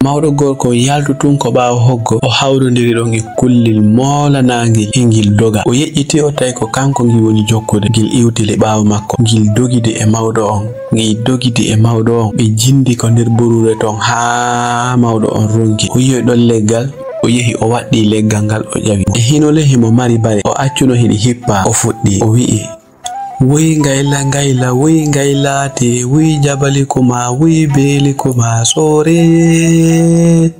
mawɗo gorko yaltu tun ko ɓawo hoggo o hawrodiri ɗon e kullel molanagel hingil doga o yeƴƴiti o tawi ko kanko ngi woni jokkude gil iwtile ɓawo makko gil dogide e mawɗo on gil dogidi e mawɗo on ɓe jindi ko nder borure ton ha mawɗo on ronki o yi'i ɗon leggal o yehi o waɗɗi leggal ngal o ƴawi e hinole himo mari bare o accuno hiɗi hippa o fuɗɗi o wi'i wuy ngayla ngayla wuy ngaylate wuy jabali kuma wuy beeli kuma sore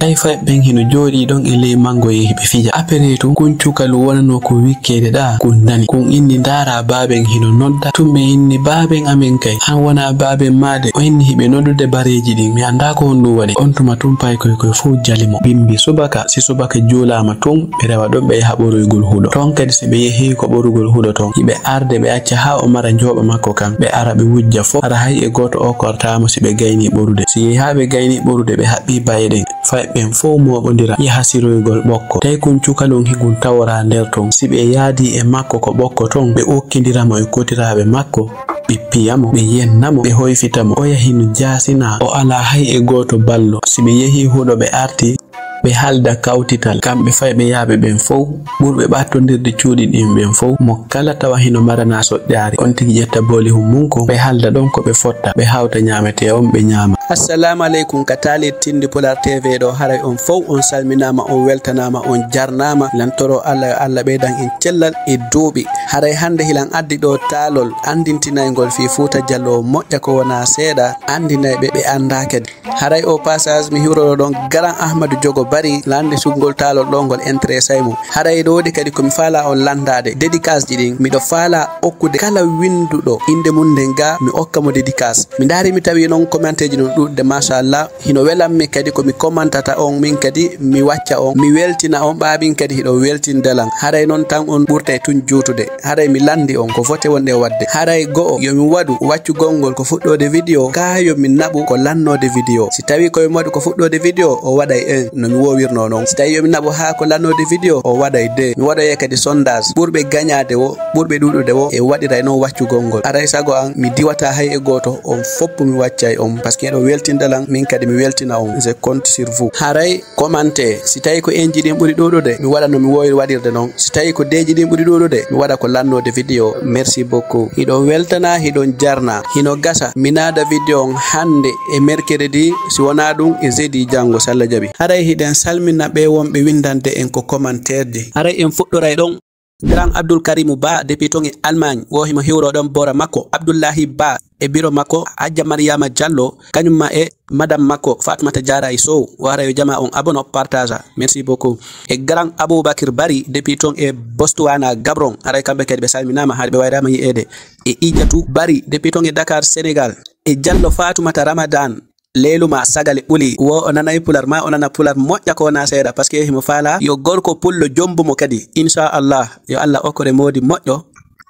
ay ɓen hino jooɗi ɗon e ley mango yehi ɓe fija apere tun kun cukalu wonano ko wikkede ɗa kun nani kun inni ndara baben hino nodda tumɓe inni baben amen kay an wona baben made o inni hiɓe noddude bareji ɗin mi anda ko on ɗum waɗi on tuma tun pay koy fuu jalimo bimbi subaka si subaka juulama tun ɓe rewa ɗon ɓe yaha ɓoroygol huuɗo ton kadi so ɓe yehi ko ɓorugol huuɗo ton hiɓe arde ɓe acca ha o mara njoɓa makko kam ɓe ara ɓe wujja fof ara hay e goto o kortamo si ɓe gayni ɓorude si yehi ha ɓe gayni ɓorude ɓe haɓɓi bayeɗen fay ɓen fof moɓodira yaha siroygol ɓokko tawi kun cukalon higun tawora nder ton si ɓe yaadi e makko ko ɓokko ton ɓe okkidiramo e kotiraɓe makko ɓe piyamo ɓe yennamo ɓe hoyfitamo o yahino jasina o ala hay e goto ballo si ɓe yehi huuɗo ɓe arti ɓe halda kawtital kamɓe fay ɓe yaaɓe ɓen fof ɓurɓe ɓattodirde cuuɗi ɗin ɓen fof mo kala tawa hino marana soƴƴaare on tigi ƴetta booli hummunko ɓe halda ɗon ko ɓe fotta ɓe hawta ñamete on ɓe ñaama. Assalamu aleykum ka taali tinde Pular TV ɗo haray on fof on salminama on weltanama on jarnama lantoro Allah yo Allah ɓeydan en cellal e duuɓi haray hande hilan addi ɗo taalol andintinaygol fi Fouta Jallow moƴƴa ko wona seeɗa andinayɓe ɓe anda kadi haray o passage mi hiwroɗo ɗon Grand Ahmadou Diogo Bari lande sugol taalol ɗo ngol intéressay mo haray ɗo waɗi kadi komi faala on landade dédicace ji ɗin miɗo faala okkude kala winduɗo inde mum nden ga mi okka mo dédicace mi daari mi tawi noon commenté ji non ɗuɗde machallah hino welanmi kadi komi commentata on min kadi mi wacca on mi weltina on ɓaɓin kadi hiɗo weltindalan haray noon tan on ɓurtay tun juutude haray mi landi on ko fote wonde wadde haray go'o yomi waɗu waccugol ngol ko fuɗɗode vidéo ka yomi naɓu ko lannode vidéo si tawi koye waɗu ko fuɗɗode vidéo o waɗay 1 no mi wowirno noon si tawi yomi naɓu ha ko lannode vidéo o waɗay 2 mi waɗoye kadi sondage ɓurɓe gagnade wo ɓurɓe ɗuɗude wo e waɗiray noon waccugol ngol aray sago an mi diwata hay e goto on foppu mi waccay on par ce que ɗo weltindalan min kadi mi weltina on je compte sur vous haray commenté si tawi ko enji ɗin ɓuuri ɗuɗude mi waɗa no mi wowi waɗirde noon si tawi ko deji ɗin ɓuuri ɗuɗude mi waɗa ko lannode vidéo merci beaucoup hiɗon weltana hiɗon jarna hino gasa mi naada vidéo on hande e mercredi si wona ɗum e jeudi janggo so Allah jaaɓi haray hiɗen salmina ɓe wonɓe windande en ko commentaire ji haray en fuɗɗoray ɗon Grand Abdoul Karimou Ba depuis ton e Allemagne wohimo hiwro ɗon bora makko Abdoullahi Ba e biro makko Hadja Mariama Diallo kañumma e madame makko Fatoumata Diarra Sow wara yo jama on abono partage merci beaucoup e Grand Aboubakar Bari depuis ton e Botswana Gabron aray kamɓe kadi ɓe salminama haade ɓe wayrama yi'ede e Idiatou Bari depuis ton e Dakar Sénégal e Diallo Fatoumata Ramadan leeluma sagale ɓuli wo o nanayi pular ma o nana pular moƴƴa ko wona seeɗa par ce que himo faala yo gorko pullo jombumo kadi inchallah yo Allah okkore moodi moƴƴo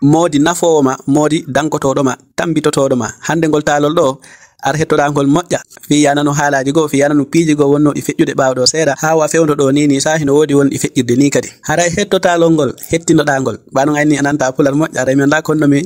moodi nafowoma moodi dankotoɗoma tambitotoɗoma hande ngol taalol ɗo ar hettoɗangol moƴƴa fi yanano haalaji go fi yanano piiji go wonno ɗi feƴƴude ɓawɗo seeɗa ha wa fewdo ɗo ni sa hino woodi won ɗi feƴƴirde ni kadi haray hettotalol ngol hettinoɗangol ɓano anni ananta pular moƴƴa aray mi anda konnomi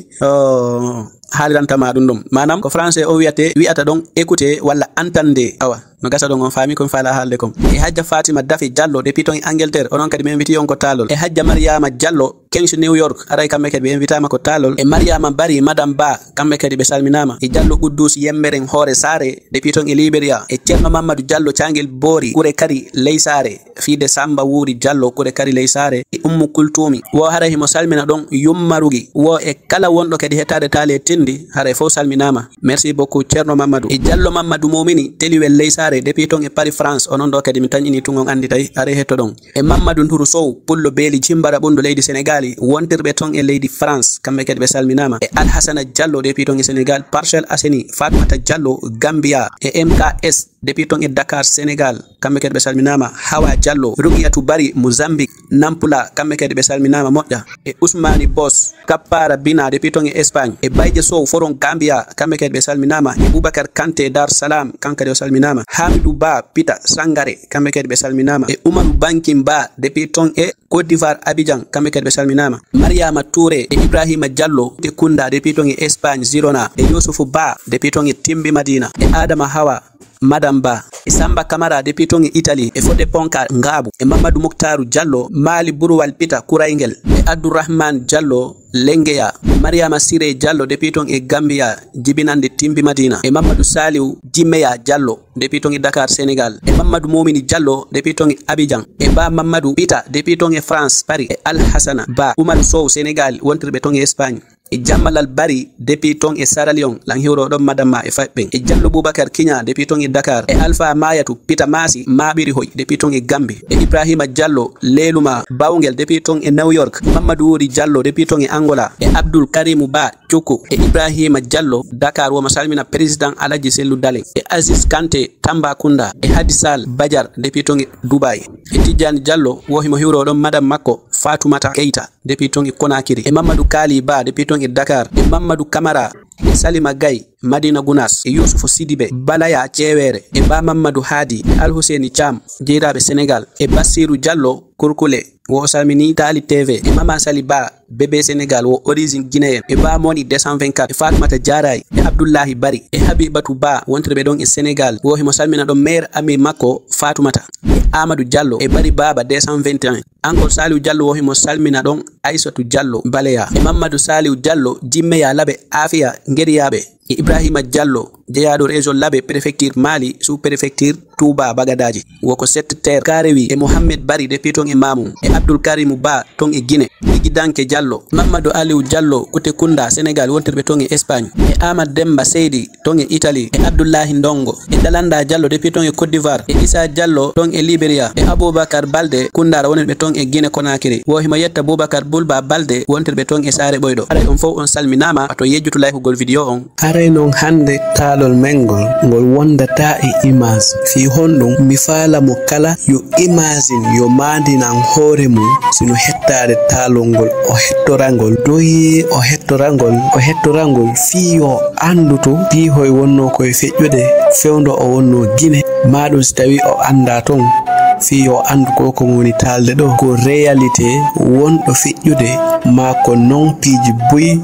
haalirantama ɗum manam ko français o wi'ata ɗon écouter walla entendre awa no gasa ɗon on faami komi faala haalde kom e Hadja Fatima Dafi Diallo depuis ton e Angleterre onon kadi mi inviti on ko taalol e Hadja Mariama Diallo Kings New York aray kamɓe kadi ɓe invitama ko taalol e Mariama Bari Madame Ba kamɓe kadi ɓe salminama e Diallo Quddus Yemmeren Hoore Sare depuis ton e Liberia e Ceerno Mamadou Diallo Cangel Boori Kure Kari Ley Sare fiide Samba Wuri Diallo Kure Kari Ley Sare e Ummu Kultumi wo haray himo salmina ɗon Yummarugi wo e kala wonɗo kadi hettade taale tindi haray fof salminama merci beaucoup Ceerno Mamadou e Diallo Mamadou Momini Teliwel Ley Sare depuis ton e Paris France onon ɗo kadi mi tañini tun on andi tawi are hetto ɗon e Mamadou Ndourou Sow Pullo Beeli Cimbara ɓundu leydi Sénégal wontirɓe ton e leydi France kamɓe kadi ɓe salminama e Alhassana Diallo depuis ton e Sénégal Parcelles Assainies Fatoumata Diallo Gambia e MKS depuis ton e Dakar Sénégal kamɓe kadi ɓe salminama Hawa Diallo Rugiyatou Bari Mozambique Nampula kamɓe kadi ɓe salminama moƴƴa e Ousmani Boss Kappara Bina depuis ton e Espagne e Bayje Sow Foron Gambia kamɓe kadi ɓe salminama e Boubacar Kanté Dar Salam kankadi o salminama Hamidou Ba Pita Sangare kamɓe kadi ɓe salminama e Oumarou Bankin Ba depuis ton e Côte d'Ivoire Abidjan kamɓe kadi ɓe salminama Mariama Touré e Ibrahima Diallo de Kunda depuis ton e Espagne Girona e Youssoufou Ba depuis ton e Timbi Madina e Adama Hawa Madame Ba e Samba Camara depuis ton e Italie e Fodé Ponka Ngabu e Mamadou Mouktarou Diallo Mali Bourwal Pita Kouraingel e Abdourahmane Diallo Lengeya Mariama Siré Diallo depuis ton e Gambia Jibinande Timbi Madina e Mamadou Saliou Djimeya Diallo depuis ton e Dakar Sénégal e Mamadou Momini Diallo depuis ton e Abidjan e Ba Mamadou Pita depuis ton e France Paris e Al Hassana Ba Oumar Sow Sénégal wontirbe ton e Espagne e Jamalal Bari depuis ton e Sierra Leone lan hewro ɗon madama e fabɓe e Diallo Boubacar Kigna depuis ton e Dakar e Alpha Mayatou Pita Masi Mabiri Hoy depuis ton e Gambie e Ibrahima Diallo Leluma Bawngel depuis ton e New York Mamadou Wodi Diallo depuis ton e Angola e Abdoul Karimou Ba Tchoko e Ibrahima Diallo Dakar woma salmina président Aladji Sellou Dale e Aziz Kanté Tambacounda e Hadisal Badiar depuis ton e Dubai e Tidiane Diallo wohimo hewro ɗon madame makko Fatoumata Keita depuis ton e Konakiri e Mamadou Kali Ba depuis ton e Dakar e Mamadou Camara e Salima Gaye Madina Gounas e Youssoufou Sidibé Balaya Thiewere e Ba Mamadou Hadi e Al Husseini Thiam jeeraɓe Sénégal e Bassirou Diallo Kurkule wo salmini Tali TV e Mama Sali Ba Bébé Sénégal wo origine guinéen e Ba Moni 224 e Fatoumata Diaray e Abdoulahi Bari e Habibatou Ba wontirɓe ɗon e Sénégal wo himo salmina ɗon maire ami makko Fatoumata e Amadou Diallo e Bari Baba 221 Ankol Saliou Diallo wo himo salmina ɗon Aissatou Diallo Baleya e Mamadou Saliou Diallo Jimmeya Labe Afia Ngeriyaɓe e Ibrahima Diallo jeyaɗo région Labe préfecture Mali sous préfecture Touba Bagadaji woko 7 terre Karewi e Mohamed Bari depuis ton e Mamou e Abdoul Karimou Ba ton e Guinée Ligi Danke Diallo Mamadou Aliou Diallo Koute Kounda Sénégal wontirɓe ton e Espagne e Amad Demba Seydi ton e Italie e Abdoulahi Ndongo e Dalanda Diallo depuis ton e Côte d'Ivoire e Issa Diallo ton e Liberia e Aboubacar Balde Koundara wonirɓe ton e Guinée Conakry wohimo yetta Boubacar Boulba Balde wontirɓe ton e Sare Ɓoyɗo aray on fof on salminama to yejjutu laykugol vidéo on aray non hande taalol mengol ngol wondata e image fi honɗum mi faala mo kala yo imagine yo mandinan hoore mum sino hettade taalol ngol o hettorangol doyi o hettorangol fi yo anduto pihoy wonno koye feƴƴude fewdo o wonno Guinée maɗum si tawi o anda ton fi yo andu ko woni talde ɗo ko réalité wonɗo feƴƴude ma ko non piiji boyi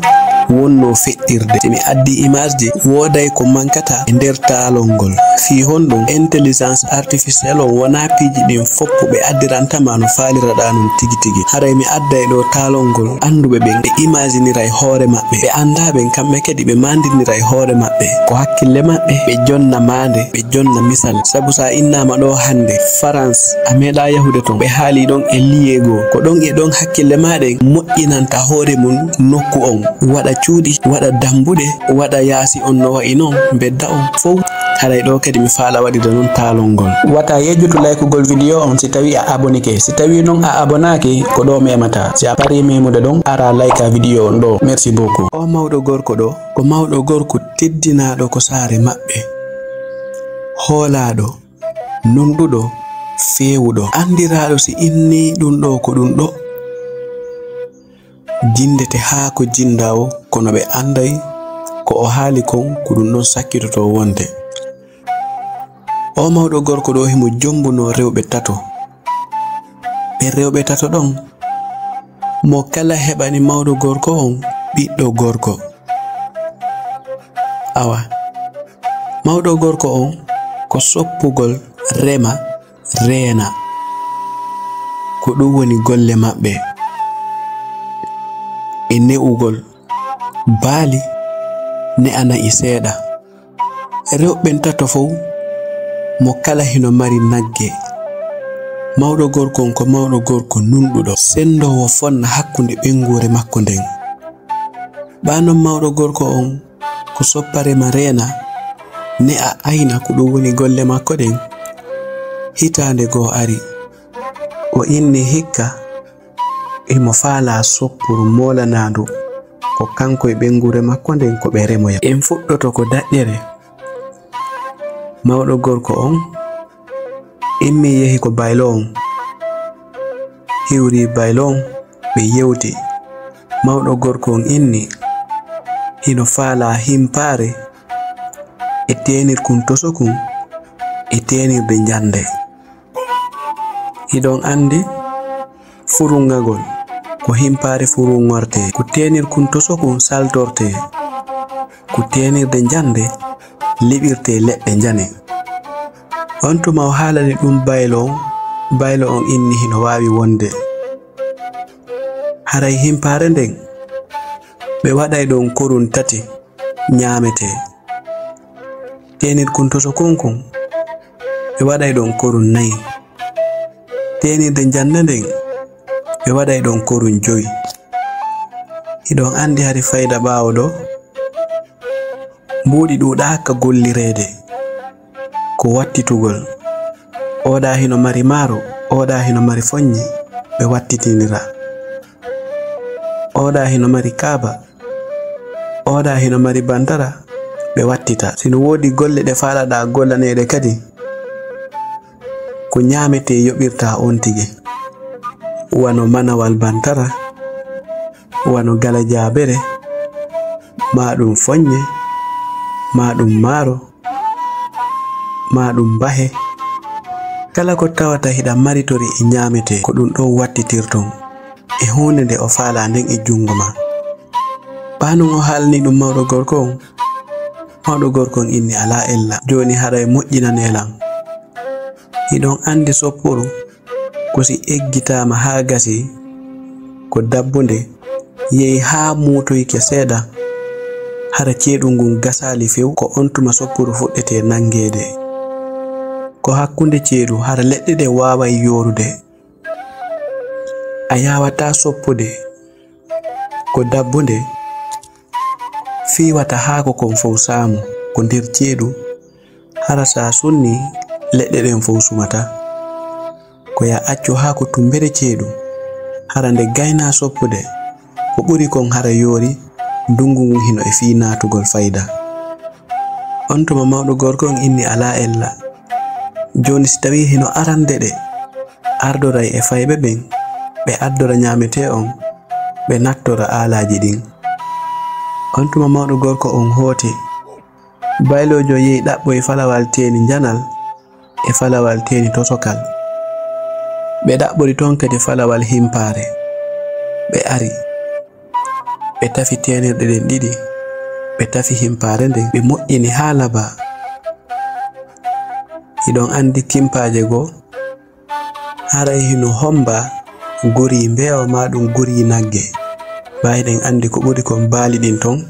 wonno feƴƴirde mi addi image ji woday ko mankata e nder taalol ngol fi honɗum intelligence artificielle on wona piiji ɗin foppo ɓe addirantama no faaliraɗa non tigi tigi haray mi adda e ɗo taalol ngol anduɓe ɓen ɓe imaginira e hoore maɓɓe ɓe andaɓen kamɓe kadi ɓe mandinira e hoore maɓɓe ko hakkille maɓɓe ɓe jonna mande ɓe jonna misal sabu sa innama ɗo hande France a meeɗa yahude ton ɓe haali ɗon e liyego ko ɗon e ɗon hakkille maɗen moƴƴinanta hoore mum nokku on waɗa cuuɗi waɗa dambuɗe waɗa yaasi on no wayi noon bedda on fof haray ɗo kadi mi faala waɗide noon taalol ngol wata yejjutu laykugol vidéo on si tawi a abonike si tawi noon a abonaki ko ɗo memata si a pari memude ɗon ara layka vidéo on ɗo merci beaucoup o mawɗo gorko ɗo ko mawɗo gorko teddinaɗo ko saare maɓɓe hoolaɗo nonɗuɗo fewuɗo andiraɗo si inni ɗum ɗo ko ɗum ɗo jindete haa ko jinda o kono ɓe anday ko o haali kon ko ɗum ɗon sakkitoto wonde o mawɗo gorko ɗo himo jombuno rewɓe tato ɓe rewɓe tato ɗon mo kala heɓani mawɗo gorko on ɓiɗɗo gorko awa mawɗo gorko on ko soppugol rema reena ko ɗum woni golle maɓɓe e ne'ugol baali ne ana'i seeɗa rewɓen tato fof mo kala hino mari nagge mawɗo gorko on ko mawɗo gorko nunɗuɗo sendowo fonna hakkunde ɓengure makko nden ɓanon mawɗo gorko on ko sopparema reena ne a ayna ko ɗum woni golle makko ɗen hitande goo ari o inni hikka imo faala soppuru molanadu ko kanko e ɓengure makko nden ko ɓe remoya en fuɗɗoto ko daƴƴere mawɗo gorko on immi yehi ko baylo on hiwri baylo on ɓe yewti mawɗo gorko on inni hino faala himpare e tenirkun tosokun e tenirde jande hiɗon andi furungagol ko himpare furungorte ko tenirkun tosokun saltorte ko tenirde jande liɓirte leɓɓe jane on tuma o haalani ɗum baylo on inni hino waawi wonde. Haray himpare nden ɓe waɗay ɗon korun 3 ñaamete. Tenir kuntoso konkon ɓe waɗay ɗon korun 4. Tenirde jande nden ɓe waɗay ɗon korun 5. Iɗon andi hari fayda ɓaawo ɗo mbuuɗi ɗuuɗaaka gollirede ko wattitugol. Oɗa hino mari maaro, oɗa hino mari foññe, ɓe wattitinira. Oɗa hino mari kaaba, oɗa hino mari bantara, ɓe wattita. Sino woodi golle ɗe faalaɗa gollaneɗe kadi ko ñaamete yoɓirta on tigi. Wano manawal bantara, wano gala jaabere, ma ɗum foññe, ma ɗum maaro, ma ɗum bahe. Kala ko tawata hiɗa maritori e ñaamete ko ɗum ɗon wattitirton e hunde nde o faala nden e jungo ma. Ɓanon o haalni ɗum mawɗo gorko on. Mawɗo gorko on inni ala ella. Joni haray moƴƴinanelam. Hiɗon andi soppuru ko si eggitama ha gasi ko dabbunde yehi ha mutoyke seeɗa hara ceeɗu ngun gasali few ko on tuma soppuru fuɗɗete nangede. Ko hakkunde ceeɗu hara leɗɗe ɗe waway yorude. A yawata soppude ko dabbunde fiwata haako kon fow saamu ko nder ceeɗu hara sa sunni leɗɗe ɗen fow sumata. Ko ya accu haako tumbere ceeɗu hara nde gayna soppude ko ɓuri kon hara yoori ndungu ngun hino e fi natugol fayda. On tuma mawɗo gorko on inni ala ella. Joni si tawi hino arande ɗe ardoray e fayɓe ɓen ɓe addora ñaamete on ɓe nattora aalaji ɗin. On tuma mawɗo gorko on hooti. Baylojo yehi ɗaɓɓoy falawal teeni janal e falawal teeni tosokal. Ɓe ɗaɓɓori ton kadi falawal himpare. Ɓe ari ɓe tafi tenirɗe ɗen ɗiɗi, ɓe tafi himpare nden ɓe moƴƴini ha laba. Hiɗon andi kimpaje go haray hino homba guri mbewa ma ɗum guri nagge. Bayiɗen andi ko ɓuri kon baali ɗin ton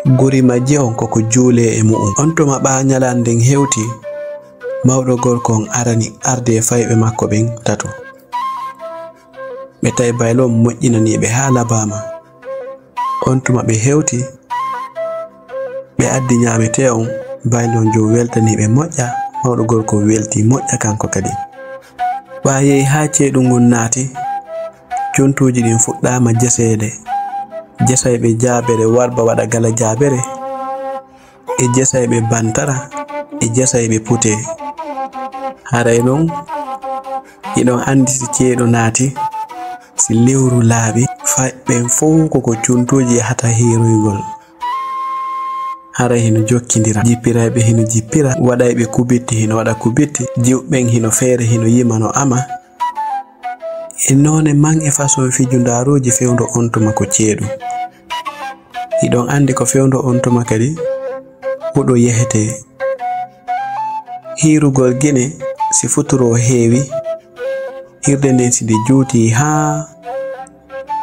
guri majje on koko juule e mu'um. On tuma ɓa ñalanden hewti mawɗo gorko on arani arde e fayɓe makko ɓen tato. Ɓe tawi baylo moƴƴinaniɓe ha labama. On tuma ɓe hewti ɓe addi ñaamete on. Baylon jo weltaniɓe moƴƴa. Mawɗo gorko welti moƴƴa kanko kadi. Ɓa yehi ha ceeɗu ngun naati. Contuji ɗin fuɗɗama jesede. Jesayɓe jaabere warba waɗa gala jaabere e jesayɓe bantara e jesayɓe pute. Haray non hiɗon andi si ceeɗu naati si lewru laaɓi fayɓen fow koko cuntuji yahata hiroygol. Haray hino jokkidira. Jippirayɓe hino jippira, waɗayɓe kubitti hino waɗa kubitti, jiwɓen hino feere hino yima no ama. E none man e façon fijundaruji fewndo on tuma ko ceeɗu. Hiɗon andi ko fewndo on tuma kadi huɗo yehete. Hirugol gine si futuro heewi, hirde nden sidi juuti ha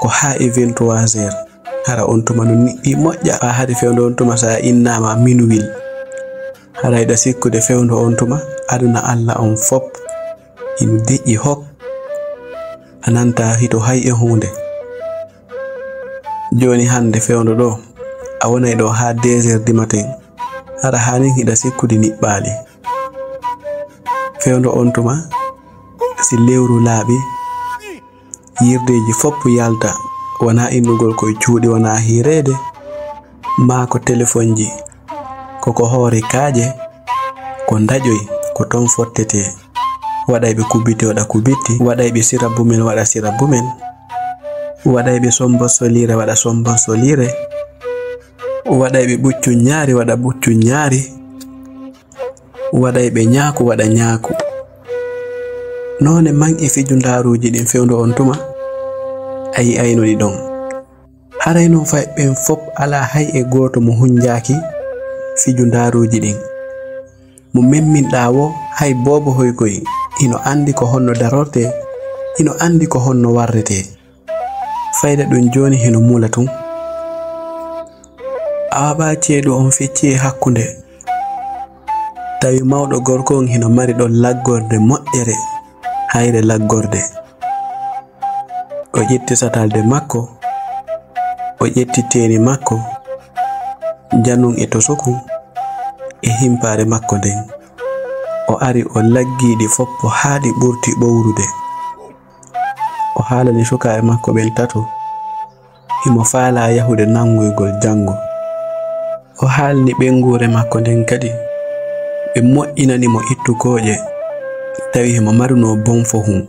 ko ha e 23h. Hara on tuma no niɗɗi moƴƴa ɓa hadi fewndo on tuma sa innama minuwil. Harayɗa sikkude fewndo on tuma aduna Allah on fop hino deƴƴi hok. Ananta hito hay e hunde. Joni hande fewndo ɗo a wonay ɗo ha 2h du matin. Hara hanin hiɗa sikkude niɓɓali. Fewndo on tuma si lewru laaɓi yirdeji fop yalta. Wana innugol koye cuuɗi, wana hirede ma ko téléphone ji koko hoore kaaje ko daƴoy ko ton fottete. Waɗayɓe kubbiti waɗa kubitti, waɗayɓe sirabumen waɗa sirabumen, waɗayɓe sombosolire waɗa sombosolire, waɗayɓe ɓuccun ñaari waɗa ɓuccun ñaari, waɗayɓe ñaaku waɗa ñaaku. None man e fijundaruji ɗin fewndo on tuma ayi ayno ɗi ɗon. Haray non fayɓen fop ala hay e goto mo hunjaki fijundaruji ɗin. Mo memminɗa wo hay bobo hoygoy ino andi ko honno darorte, ino andi ko honno warrete. Fayda ɗum joni hino mula tun. Awaɓa ceeɗu on fecci hakkunde. Tawi mawɗo gorko on hino mari ɗon laggorde moƴƴere hayre laggorde. O ƴetti satalde makko, o ƴetti teeni makko, janum e tosoku e himpare makko nden. O ari o laggiɗi foppo haa ɗi ɓurti ɓowrude. O haalani suka e makko ɓen tato himo faala yahude nangoygol jango. O haalni ɓengure makko nden kadi ɓe moƴƴinanimo ittukoje tawi himo maruno bonfo hum.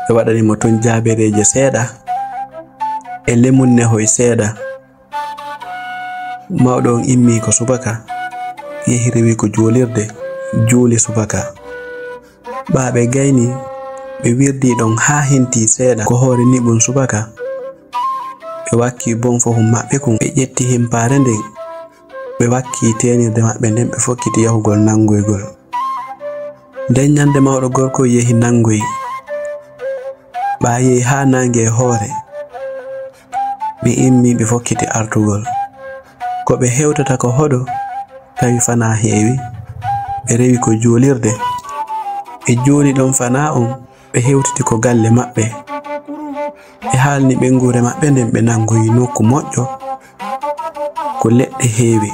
Ɓe waɗanimo ton jaabereje seeɗa e lemunne hoy seeɗa. Mawɗo on immi ko subaka, yehi rewi ko juulirde, juuli subaka. Ɓaaɓe gayni ɓe wirdi ɗon haa hinti seeɗa ko hoore niɓum subaka. Ɓe wakki bonfo hum maɓɓe kum, ɓe ƴetti himpare nden, ɓe wakki tenirde maɓɓe nden ɓe fokkiti yahugol nangoygol. Nden nyande mawɗo gorko yehi nangoyi. Ɓa yehi haa nange hoore, ɓe immi ɓe fokkiti artugol. Ko ɓe hewtata ko hoɗo tawi fana heewi, ɓe rewi ko juulirde. Ɓe juuli ɗon fana on, ɓe hewtiti ko galle maɓɓe. Ɓe haalni ɓengure maɓɓe nden ɓe nangoyi nokku moƴƴo ko leɗɗe heewi.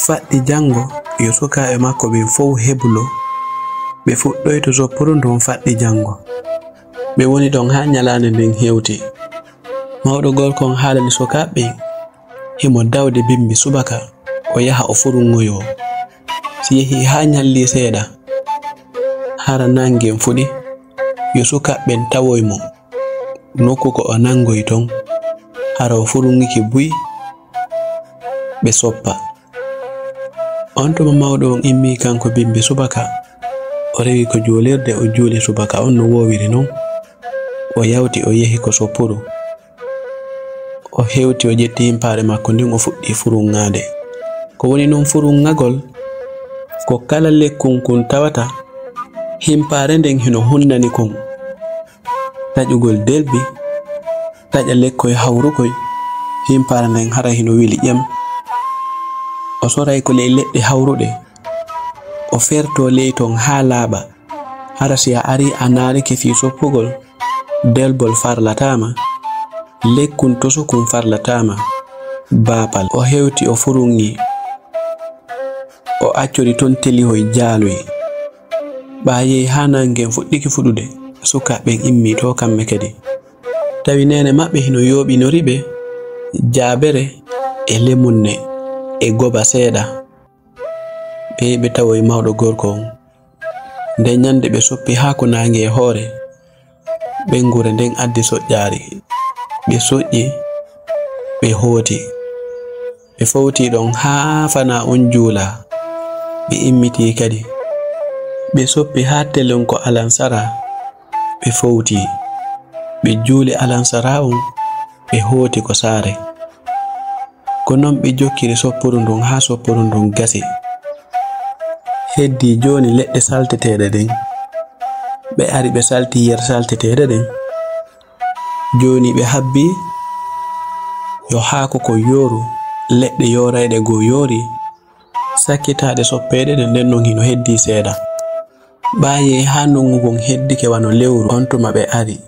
Faɗɗi jango yo sukaɓe makko ɓe fow hebulo, ɓe fuɗɗoy to soppuru ndun faɗɗi jango. Ɓe woni ɗon haa nyalande nden hewti. Mawɗo gorko on haalani sukaɓe himo dawde bimbi subaka o yaha o furungoyo. Si yehi haa nyalli seeɗa hara nangen fuɗi, yo sukaɓɓen tawoymo nokku ko o nangoy ton, hara o furungiki buy ɓe soppa. On tuma mawɗo on immi kanko bimbi subaka, o rewi ko juulirde, o juuli subaka on no wowiri non. O yawti o yehi ko soppuru, o hewti o ƴetti himpare makko ndin o fuɗɗi furungade. Ko woni non furungagol ko kala lekkun kun tawata himpare nden hino hunnani kon. Taƴugol delbi, taƴa lekkoy hawrukoy, himpare nden hara hino wili ƴam. O soray ko ley leɗɗe hawruɗe, o ferto ley ton haa laaɓa. Hara si a ari a naarike fi soppugol, delbol farlatama, lekkun tosukun farlatama, baapal. O hewti o furungi, o accori ton telihoy jaaloy. Ɓa yehi haa nangen fuɗɗiki fuɗude, sukaɓen immi to kamɓe kadi. Tawi nene maɓɓe hino yooɓinori ɓe jaabere e lemunne e goba seeɗa. Ɓe ɓe tawoy mawɗo gorko on. Nden nyande ɓe soppi haa ko nange e hoore, ɓengure nden addi soƴƴaari. Ɓe soƴƴi, ɓe hooti, ɓe fawti ɗon haa fana on juula. Ɓe immiti kadi, ɓe soppi haa telon ko alansara, ɓe fawti, ɓe juuli alansara on, ɓe hooti ko saare. Ko non ɓe jokkiri soppuru ndun haa soppuru ndun gasi. Heddi joni leɗɗe salteteɗe ɗen, ɓe ari ɓe salti yer salteteɗe ɗen. Joni ɓe habbi yo haako ko yoru, leɗɗe yorayɗe go yori, sakkitaɗe soppeɗe ɗen nden non hino heddi seeɗa. Ɓaye haa nongugon heddike wano lewru, on tuma ɓe ari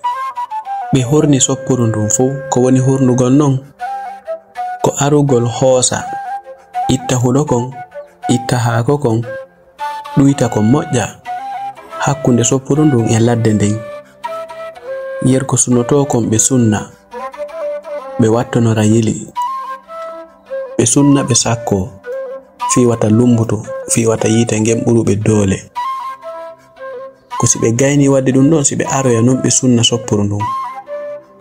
ɓe horni soppuru ndun fuu. Ko woni hurnugol non ko arugol hoosa, itta huɗo kon, itta haako kon, ɗuyta ko moƴƴa hakkunde soppuru ndun e ladde nden. Yer ko sunoto kon ɓe sunna, ɓe wattonora yili, ɓe sunna ɓe sakko, fiwata lumbutu, fiwata yiite ngem ɓuruɓe doole. Ko si ɓe gayni wadde ɗum ɗon, si ɓe aroya non ɓe sunna soppuru ndun.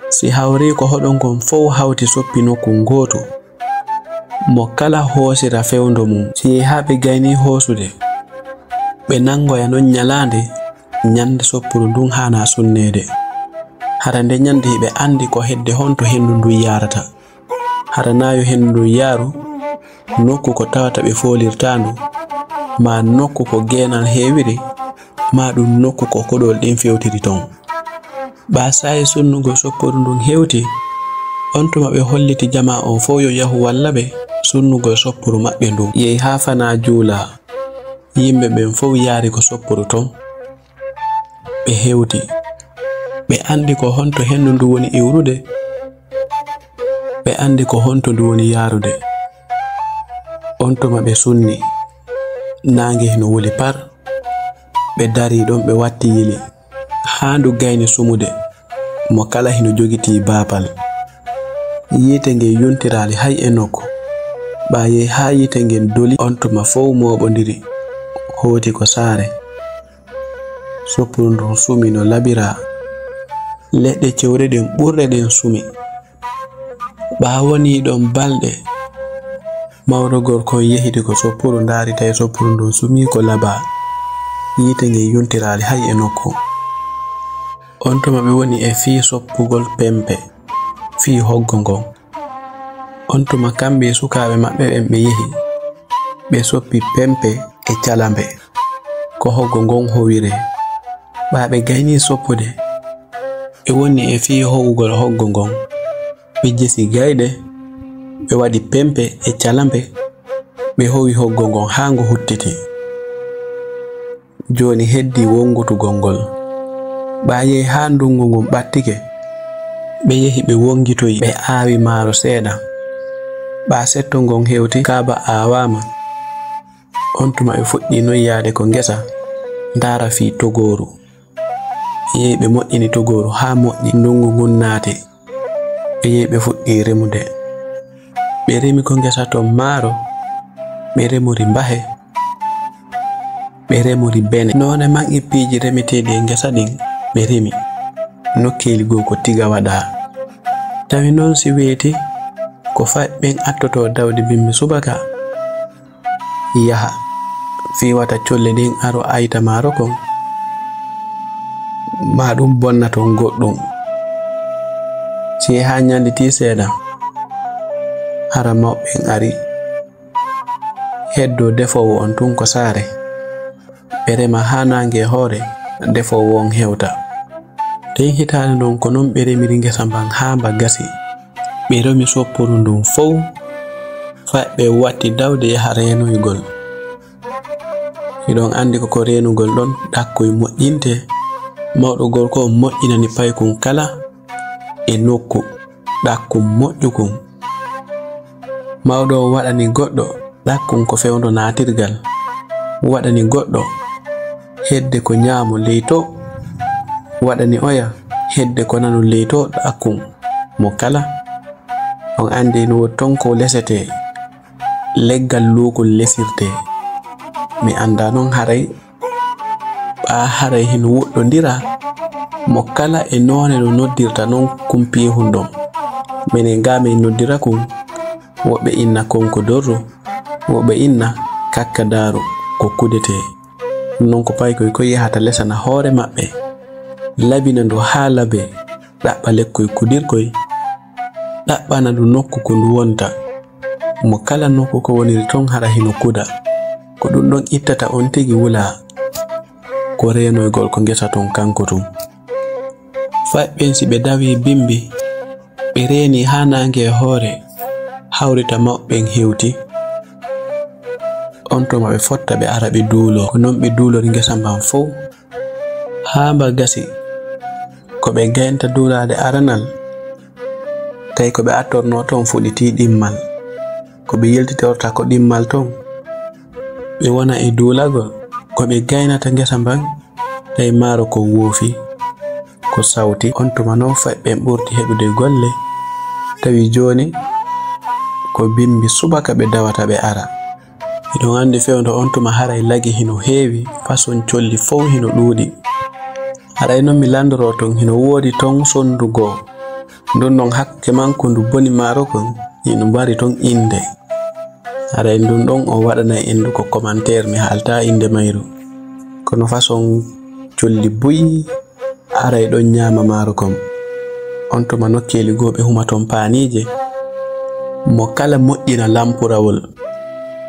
Si hawri ko hoɗon kon fow hawti soppi nokku gooto, mo kala hoosira fewndo mum. Si haa ɓe gayni hoosude, ɓe nangoya non nyalande, nyande soppuru ndun hana sunnede. Hara nde nyande ɓe andi ko hedde honto hendu ndun yarata. Hara nayo hendu ndun yaaru nokku ko tawata ɓe folirtandu, ma nokku ko genal heewiri ma ɗum nokku ko koɗol ɗin fewtiri ton. Ba sayi sunnugo sopporu ndun hewti on tuma ɓe holliti jama on fo yo yahu walla ɓe sunnugo sopporu maɓɓe ndun yehi ha fana juula. Yimɓe ɓen fof yaari ko sopporu ton ɓe hewti ɓe andi ko honto hendu ndu woni iwrude, ɓe andi ko honto ndu woni yarude. On tuma ɓe sunni nange hino wuli par ɓe dari ɗon ɓe watti yili ha ndu gayni sumude mo kala hino jogiti baapal. Yite nge yontirali hay e nokku ɓa yehi ha yite ngen doli on tuma fof moɓodiri hoti ko saare. Sopporu ndun sumi no labira, leɗɗe cewre ɗen ɓurɗe ɗen sumi. Ɓa woni ɗon balɗe mawɗo gorko yehiti ko sopporu ndaari tawi sopporu ndun sumi ko laba. Yite nge yontirali hay e nokku. On tuma ɓe woni e fii soppugol pempe fii hoggo ngon. On tuma kamɓe sukaɓe maɓɓe ɓen ɓe yehi ɓe soppi pempe e calambe ko hoggo ngon howire. Ɓa ɓe gayni soppude ɓe woni e fii howugol hoggo ngon. Ɓe jesi gayɗe ɓe waɗi pempe e calambe ɓe howi hoggo ngon ha ngo huttiti. Joni heddi wongutugol ngol. Ɓa yehi ha ndungu ngun ɓattike ɓe yehi ɓe wongitoyi ɓe aawi maaro seeɗa. Ɓa setto ngon hewti kaaba aawama. On tuma ɓe fuɗɗi noy yaade ko ngesa ndaara fii togoru. Ɓe yehi ɓe moƴƴini togoru ha moƴƴi ndungu ngun naati. Ɓe yehi ɓe fuɗɗi remude. Ɓe remi ko ngesa ton maaro, ɓe remori mbahe, ɓe remori bene. None man ippiiji remeteeɗi e ngesa ɗin ɓe remi nokkeeli goo ko tiga waɗa. Tawi noon si weeti ko faɓɓen attoto dawde bimbi subaka yaha fiwata colle ɗin aro ayta maaro kon ma ɗum bonna ton goɗɗum. Si ha ñanditi seeɗa hara mawɓen ari heddo defowo on tun ko saare ɓe rema ha nange hoore defowo on hewta. Den hitande non ko non ɓe remiri ngesa mban ha mba gasi. Ɓe remi sopporu ndun fof faɓɓe watti dawde yaha renoygol. Hiɗon andi ko renugol ɗon ɗakkoye moƴƴinte. Mawɗo gorko on moƴƴinani paykun kala e nokku ɗakkum moƴƴukun. Mawɗo o waɗani goɗɗo ɗakkum ko fewndo natirgal, waɗani goɗɗo hedde ko ñaamo leyto, waɗani oya hedde ko nanu leyto ɗakkum mo kala. On andi no ton ko lesete leggal luukol lesirte. Mi anda non haray ɓa haray hino woɗɗodira mo kala e none no noddirta non kumpihun ɗon. Minen ga min noddira kum woɓɓe inna konko dorro, woɓɓe inna kakka daaro ko kudete. Non ko paykoy ko yahata lesana hoore maɓɓe labina ndu ha labe ɗaɓɓa lekkoy kudirkoy ɗaɓɓana ndu nokku ko ndu wonta. Mo kala nokku ko woniri ton hara hino kuda. Ko ɗum ɗon ittata on tigi wula ko renoygol ko ngesa ton kanko tun. Faɓɓen si ɓe dawi bimbi ɓe reni ha nange hoore hawrita mawɓen hewti. On tuma ɓe fotta ɓe ara ɓe duulo. Ko non ɓe duulori ngesa mban fof ha mba gasi. Ko ɓe gaynta duulade aranal tawi ko ɓe attorno ton fuɗiti ɗimmal. Ko ɓe yeltitorta ko ɗimmal ton ɓe wona e duulagol. Ko ɓe gaynata ngesa mban tawi maaro ko woofi ko sawti. On tuma noon faɓɓen ɓurti heɓude golle tawi joni ko bimbi subaka ɓe dawata ɓe ara. Hiɗon andi fewndo on tuma haray lagi hino heewi façon colli fof hino ɗuuɗi. Haray noon mi landoro ton hino woodi ton sondugo ndun non hakke manko ndu boni maaro kon hino mbari ton inde. Haray ndun ɗon o waɗanay indu ko commentaire, mi haalta inde mayru. Kono façon colli buyi aray ɗon ñaama maaro kon. On tuma nokkeeli goo ɓe huma ton paanije mo kala moƴƴina lampurawol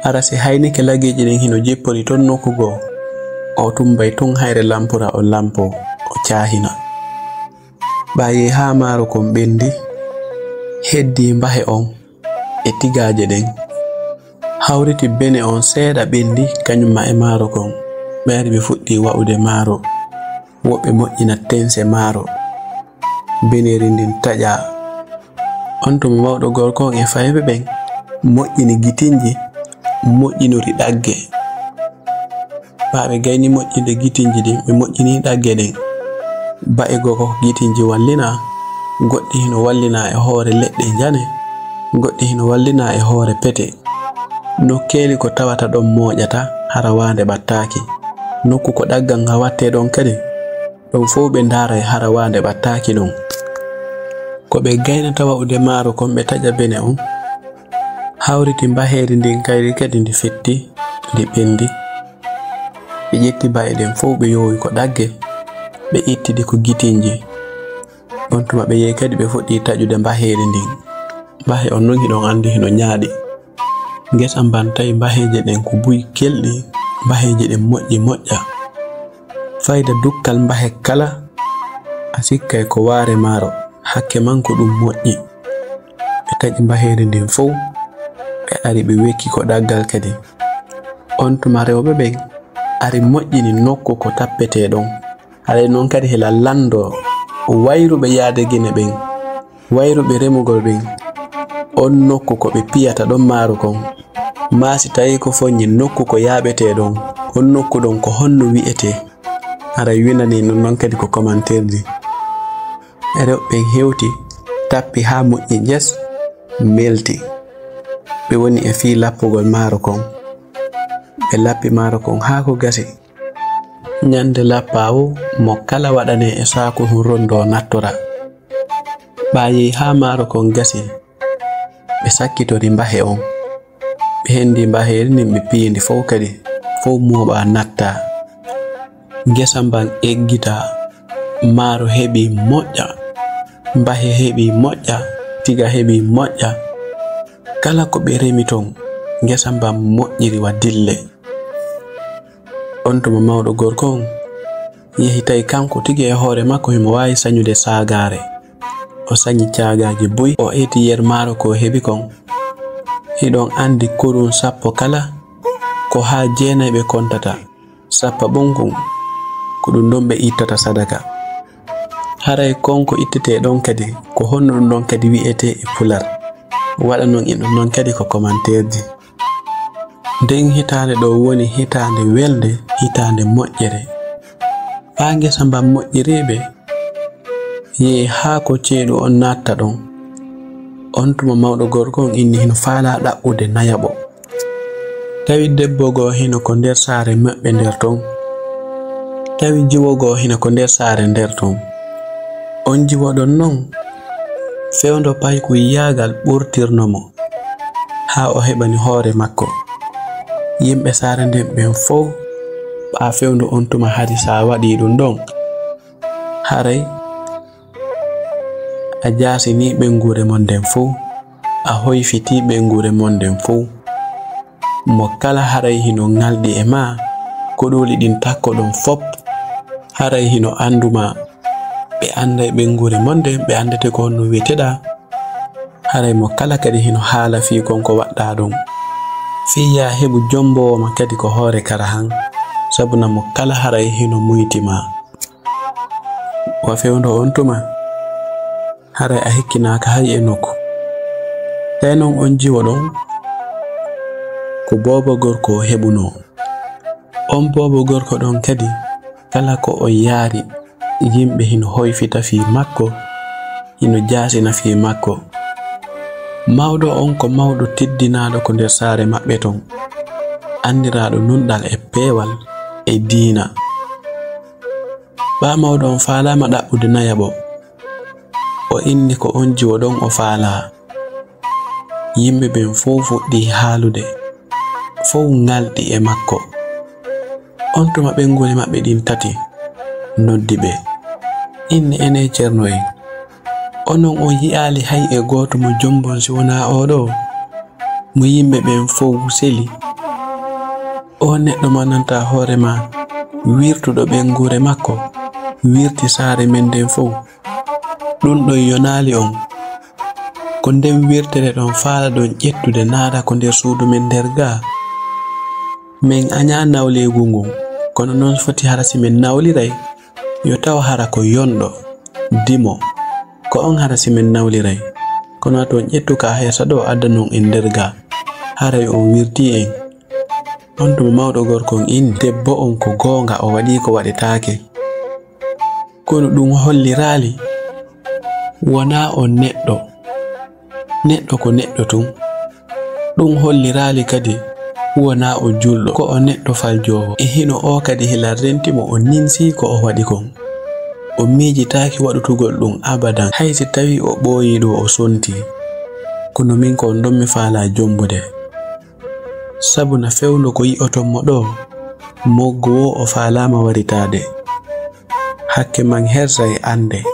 Ara si hayni ke lageji den hino jeppori ton nokkugo o tumbay ton hayre lampura o lampo o caahina. Ɓaye ha maaro kon ɓendi heddi mbahe on e tigaje den hawriti bene on seeɗa ɓendi kañum e maaro kon. Ɓe ari ɓe fuɗɗi wa'ude maaro, woɓɓe moƴƴina tense maaro, beneri ndin taƴa. On tuma mawɗo gorko on e fayɓe ɓen moƴƴini gitinji, moƴƴinori ɗagge. Ɓaɓe gayni moƴƴinde gitinji ɗin ɓe moƴƴini ɗagge ɗen. Ba'ego ko gitinji wallina, goɗɗi hino wallina e hoore leɗɗe jane, goɗɗi hino wallina e hoore pete. Nokkeli ko tawata ɗon moƴata hara wande ɓattaki. Nokku ko ɗaggal nga watte ɗon kadi ɗon fof ɓe ndaara e hara wande ɓattaki ɗon. Ko ɓe gaynata wa'ude maaro kon ɓe taƴa bene on hawriti mbaheri ndin kayri kadi ndi fetti ndi ɓendi. Ɓe ƴetti ba'e ɗen fof ɓe yowi ko ɗagge, ɓe ittidi ko gitinji. On tuma ɓe yehi kadi ɓe fuɗɗi taƴude mbaheri ndin. Mbahe on non hiɗon andi hino ñaaɗi. Ngesa mbantayi mbaheje ɗen ko buyi kelɗi, mbaheje ɗen moƴƴi moƴƴa. Fayda dukkal mbahe kala a sikkay ko waare maaro hakke man ko ɗum moƴƴi. Ɓe taƴi mbaheri ndin fof ɓe ari ɓe wekki ko ɗaggal kadi. On tuma rewɓe ɓen ari moƴƴini nokku ko tappete ɗon. Haɗa noon kadi hela lando wayruɓe yaade gene ɓen, wayruɓe remugol ɓen. On nokku ko ɓe piyata ɗon maaro kon maasi tawi ko foññi nokku ko yaaɓete ɗon. On nokku ɗon ko honno wi'ete. Ara winani non kadi ko commentaire rewɓe hewti tappi ha moƴƴi jes melti. Ɓe woni e fii lappugol maaro kon. Ɓe lappi maaro kon ha ko gasi. Nyande lappawo mo kala waɗane e saku hun rondo nattora. Ɓayi ha maaro kon gasi ɓe sakkitori mbahe on. Ɓe hendi mbaheri nin ɓe piyindi fof kadi fof moɓa natta. Gesa mban eggita, maaro heɓi moƴƴa, mbahe heɓi moƴƴa, tiga heɓi moƴƴa. Kala ko ɓe remi ton gesa mban moƴƴiri wa dille. On tuma mawɗo gorko on yehi tawi kanko tigi e hoore makko himo wawi sañude saagare. O sañi caagaji buy, o eti yer maaro ko heɓi kon. Hiɗon andi kurun sappo kala ko ha 9 ɓe kontata, sappa ɓonkon ko ɗum ɗon ɓe ittata sadaka. Haray konko ittete ɗon kadi ko honno ɗum ɗon kadi wi'ete e pular. Waɗa non ɗum ɗon kadi ko commentaire ji. Nden hitande ɗo woni hitande welde, hitande moƴƴere. Ha ngesa mban moƴƴiriɓe yehi ha ko ceeɗu on natta ɗon. On tuma mawɗo gorko on inni hino faala ɗaɓɓude nayaɓo. Tawi debbo go hino ko nder saare maɓɓe nder ton. Tawi jiwogo hino ko nder saare nder ton. On jiwoɗon non fewndo payku yaagal ɓurtirnomo ha o heɓani hoore makko. Yimɓe saare nden ɓen fof ɓa fewndo on tuma hadi sa waɗi ɗum ɗon haray a jasini ɓengure mon nden fof, a hoyfiti ɓengure mon nden fof. Mo kala haray hino ngaldi e ma koɗoli ɗin takko ɗon fop haray hino anduma. Ɓe anday ɓengure mon nden, ɓe andete ko honno wiyeteɗa. Haray mo kala kadi hino haala fi konko waɗɗa ɗon. Fiya heɓu jombowo ma kadi ko hoore kara han, sabuna mo kala haray hino muytima. Wa fewndo on tuma haray a hikkinaka hay e nokku. Tawi non on jiwo ɗon ko bobo gorko heɓuno. On bobo gorko ɗon kadi kala ko o yaari yimɓe hino hoyfita fi makko, hino jasina fi makko. Mawɗo on ko mawɗo teddinaɗo ko nder saare maɓɓe ton, andiraɗo nunɗal e peewal e diina. Ɓa mawɗo on faalama ɗaɓɓude nayaɓo. O inni ko on jiwo ɗon o faala. Yimɓe ɓen fof fuɗɗi haalude, fof ngalɗi e makko. On tuma ɓengure maɓɓe ɗin tati noddi ɓe, inni ene ceerno en, onon o yi'ali hay e goto mo jombon si wona oɗo mo yimɓe ɓen fof seli o neɗɗo mananta hoore ma wirtuɗo ɓengure makko wirti saare men nden fof ɗum ɗon yonali on ko nden wirtere ɗon faala ɗon ƴettude naada ko nder suudu men nder ga min anya nawlegu ngun kono noon foti hara si min nawliray yo taw hara ko yonɗo dimo ko on hara si min nawliray kono to ƴettu ka heesa ɗo adda non en nder ga haray on wirti en on tuma mawɗo gorko on inni debbo on ko goonga o waɗi ko waɗetaake kono ɗum hollirali wona on neɗɗo ko neɗɗo tun ɗum hollirali kadi wona o julɗo ko o neɗɗo faljowo e hino o kadi hilar rentimo o ninsi ko o waɗi kon o miijitaaki waɗutugol ɗum abadan hay si tawi o ɓooyi ɗo o sonti kono min ko on ɗon mi faala jombude sabu na fewndo ko yi'oton mo ɗo moggo wo o faalama waritade hakke man hersay ande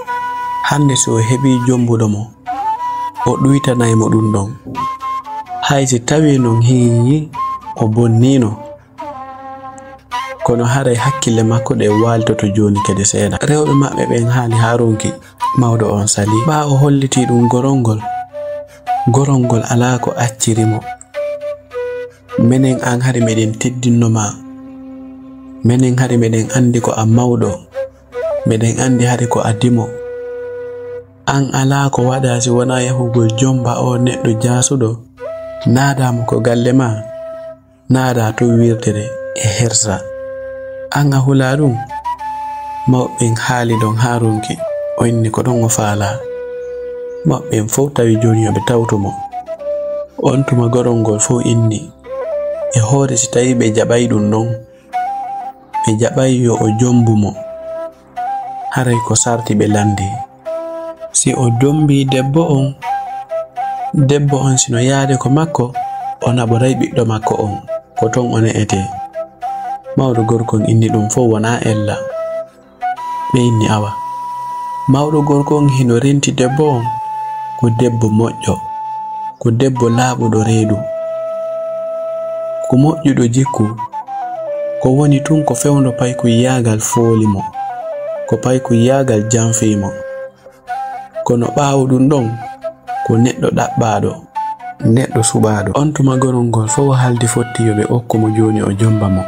hande so o heɓi jombuɗo mo o ɗuytanaymo ɗum ɗon hay si tawi non hiyi o bonnino kono haray hakkille makko ɗe waltoto joni kadi seeɗa rewɓe maɓɓe ɓen haali ha ronki mawɗo on sali ɓa o holliti ɗum gorongol ala ko accirimo menen an hari meɗen teddinoma menen hari meɗen andi ko a mawɗo meɗen andi hari ko a dimo an ala ko waɗa si wona yahugol jomba o neɗɗo jasuɗo naadamo ko galle ma naada to wirtere e hersa an a hula ɗum mawɓen haali ɗon ha ronki o inni ko ɗon o faala maɓɓen fof tawi joni yoɓe tawtumo on tuma gorongol fof inni e hoore si tawi ɓe jaɓay ɗum ɗon ɓe jaɓay yo o jombumo haray ko sarti ɓe landi si o dombi debbo on sino yaade ko makko o naɓoray ɓiɗɗo makko on ko ton o ne'ete mawɗo gorkon inni ɗum fof wona ella ɓe inni awa mawɗo gorko on hino renti debbo on ko debbo moƴƴo ko debbo laaɓuɗo reedu ko moƴƴuɗo jikku ko woni tun ko fewndo payku yaagal foolimo ko payku yaagal janfimo kono ɓaawo ɗum ɗon ko neɗɗo ɗaɓɓaaɗo neɗɗo suɓaaɗo on tuma gorongol fof haldi fotti yoɓe okkumo joni o jomba mo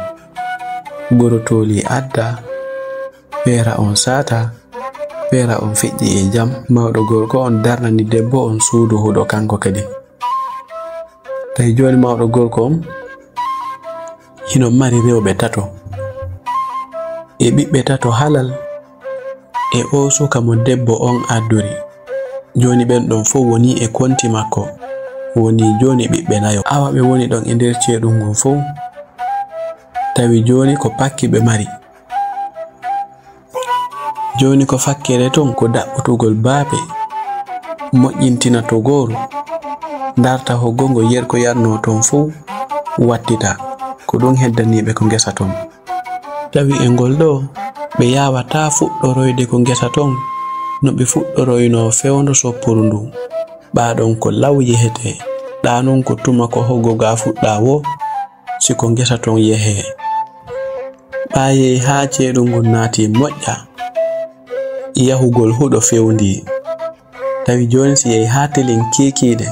goro tooli adda feera on saata feera on feƴƴi e jam mawɗo gorko on darnani debbo on suudu huɗo kanko kadi tawi joni mawɗo gorko on hino mari rewɓe tato e ɓiɓɓe tato halal e o suka mo debbo on addori joni ɓen ɗon fof woni e konti makko woni joni ɓiɓɓe nayo awa ɓe woni ɗon e nder ceeɗum ngon fof tawi joni ko pakki ɓe mari joni ko fakkere ton ko daɓɓutugol baabe moƴƴintina to gooru darta hoggongo yerko yarno ton fof wattita ko ɗum heddaniɓe ko ngesa ton tawi e ngol ɗo ɓe yawata fuɗɗoroyde ko ngesa ton no ɓe fuɗɗoroyno fewndo soppuru ndu ɓaɗon ko law yehete ɗanon ko tuma ko hoggo ga fuɗɗa wo siko ngesa ton yehe ɓaye ha ceeɗu ngun naati moƴƴa yahugol huɗo fewndi tawi joni si yehi ha telen kekiɗe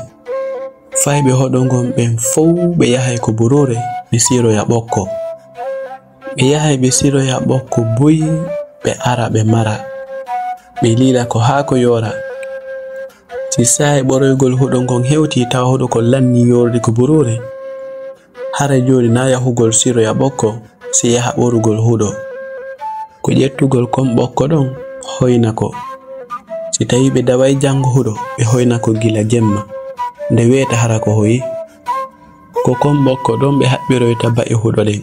fayɓe hoɗogon ɓen fof ɓe yahay ko burure ɓe siroya ɓokko ɓe yahay ɓe siroya ɓokko boyi ɓe ara ɓe mara ɓe lila ko ha ko yora si sa'i ɓoroygol huɗo ngon hewti taw huɗo ko lanni yordi ko burure hara joni na yahugol siroya ɓokko si yaha ɓorugol huɗo ko ƴettugol kon ɓokko ɗon hoyna ko si tawi ɓe dawai jango huɗo ɓe hoyna ko gila jemma nde weta hara ko hoyi ko kon ɓokko ɗon ɓe haɓɓiroyta ba'i huɗo ɗen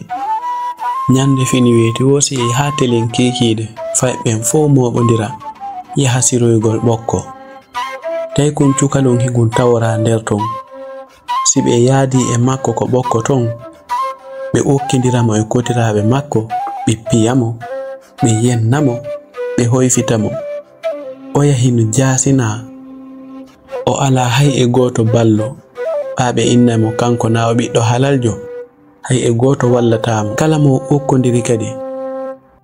nyande fini weti wo si yehi ha telen kekiɗe fayɓen fof moɓodira yaha siroygol ɓokko tawi kun cukalon higun tawra nder ton si ɓe yaadi e makko ko ɓokko ton ɓe okkidiramo e kotiraɓe makko ɓe piyamo ɓe yennamo ɓe hoyfitamo o yahino jasina o ala hay e goto ballo ɓaɓe innamo kanko na o ɓiɗɗo halaljo hay e goto wallatamo. Kala mo okkondiri kadi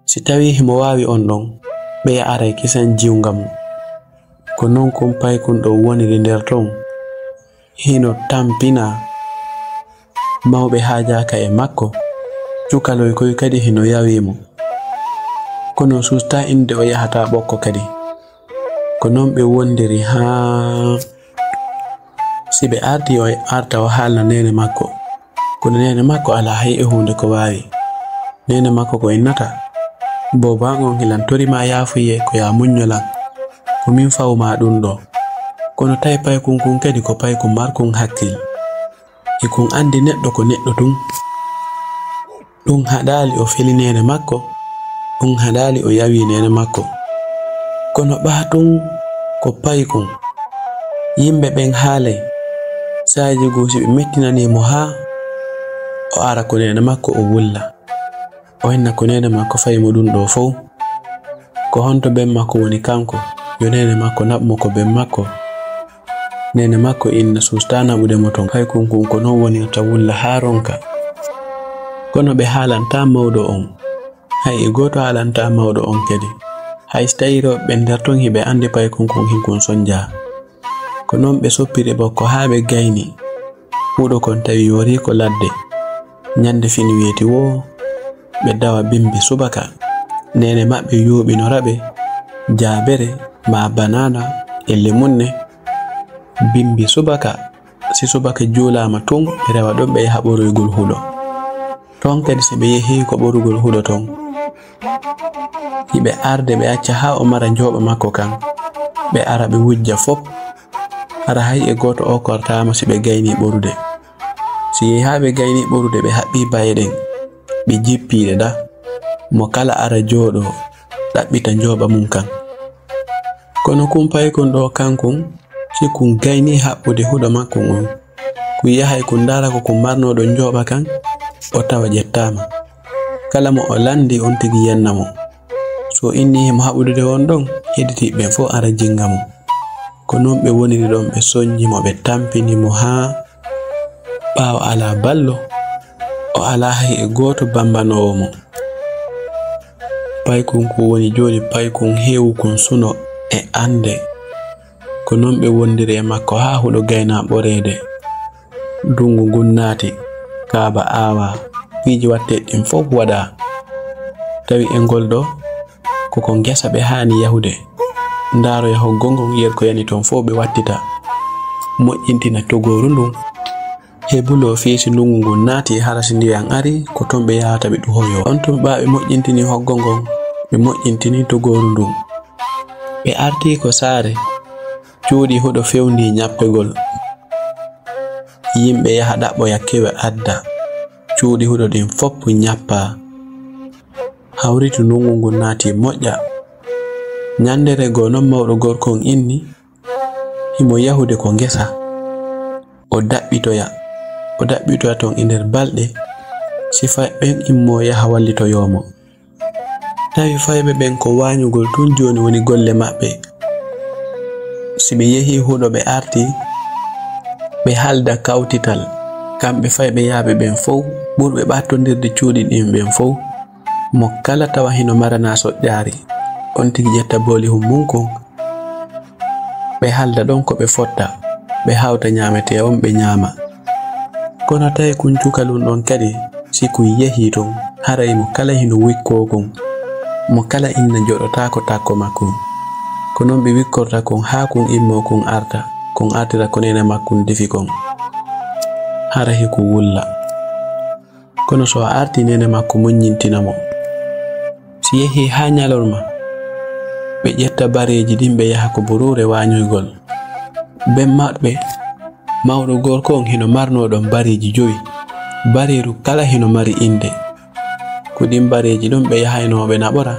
si tawi himo wawi on ɗon ɓe aray kisan jiwgam ko non kumpaykun ɗo woniri nder ton hino tampina mawɓe hajaka e makko. Cukaloy koy kadi hino yawimo kono susta inde o yahata ɓokko kadi ko non ɓe wondiri ha si ɓe arti o arta o haalna nene makko kono nene makko ala hay e hunde ko wawi. Nene makko ko innata bobagon hilan torima yafuye ko ya muñolan ko min fawma ɗum ɗo kono tawi paykun kun kadi ko paykun markun hakkil e kun andi neɗɗo ko neɗɗo tun. Ɗum haɗali o feli nene makko, ɗum haɗali o yawi nene makko kono ɓatum ko paykun yimɓe ɓen haalay saji gosi ɓe mettinanimo ha o ara ko nene makko o wulla o henna ko nene makko fayimo ɗum ɗo fof ko honto ben makko woni kanko yo nene makko naɓmo ko ben makko. Nene makko inna susta naɓudemo ton paykun kun ko non wonirta wulla ha ronka kono ɓe haalanta mawɗo on hay e goto haalanta mawɗo on kadi hay so tawi rewɓe nder ton hiɓe andi paykun kun hinkun sonja ko non ɓe soppiri bokko ha ɓe gayni huɗo kon tawi yori ko ladde ñande fini wiyeti wo ɓe dawa bimbi subaka nene maɓɓe yoɓinoraɓe jabere ma banana e lemunne bimbi subaka si subaka juulama tun ɓe rewa ɗon ɓe yaha ɓoroygol huɗo ton kadi si ɓe yehi ko ɓorugol huɗo ton hiɓe arde ɓe acca ha o mara njoɓa makko kan ɓe ara ɓe wujja fop hara hay e goto o kortama si ɓe gayni ɓorude. Si yehi ha ɓe gayni ɓorude ɓe haɓɓi baye ɗen ɓe jippiɗe da mo kala ara jooɗo ɗaɓɓita njoɓa mum kan kono kumpaykun ɗo kankun si kun gayni haɓɓude huɗo makkun on kun yahay kun dara ko kun marnoɗo njoɓa kan o tawa ƴettama kala mo o landi on tigi yennamo so inni himo haɓudude won ɗon heɗitiɓe fo ara jingamo ko non ɓe woniri ɗon ɓe soññimo ɓe tampinimo ha ɓawo ala ballo o ala hay e goto bambanowo mo. Paykun ko woni joni paykun hewukun suno e ande ko non ɓe wondiri e makko ha huɗo gayna ɓorede dungu ngun naati kaaba awa piiji watte ɗin fof waɗa tawi e ngol ɗo koko ngesa ɓe hani yahude ndaro yaho gongon yer ko yani ton fof ɓe wattita moƴƴintina togoru ndun hebulo fiisi ndungu ngun naati harasi ndiyan ari ko ton ɓe yahata ɓe ɗuhoyo on to ɓe moƴƴintini hoggo ngon ɓe moƴƴintini togoru ndun ɓe arti ko saare cuuɗi huɗo fewndi ñappegol yimɓe yaha ɗaɓɓoya kewe adda cuuɗi huɗo ɗin foppu ñappa hawritu ndungu ngun naati moƴƴa ñandere goo non mawɗo gorkon inni himo yahude ko ngesa o daɓɓitoya ton e nder balɗe si fayɓen immo yaha wallitoyomo tawi fayɓe ɓen ko wañugol tun joni woni golle maɓɓe si ɓe yehi huɗo ɓe arti ɓe halda kawtital kamɓe fayɓe yaaɓe ɓen fof ɓurɓe ɓattodirde cuuɗi ɗin ɓen fof mo kala tawa hino marana soƴƴaari on tigi ƴetta booli hum munkon ɓe halda ɗon ko ɓe fotta ɓe hawta ñamete on ɓe ñama kono tawi kun cukalum ɗon kadi si kun yehi ton haray mo kala hino wikkokon mo kala inna joɗotako takko makkon ko non ɓe wikkorta kon ha kun immo kun arta kun artira ko nene makkun defi kon hara hiku wulla kono so a arti nene makko muññintinamo si yehi ha ñalorma ɓe ƴetta bareji ɗin ɓe yaha ko burure wañoygol ben maɓɓe mawɗo gorko on hino marnoɗon bareji 5 bareru kala hino mari inde ko ɗin bareji ɗon ɓe yahaynoɓe naɓora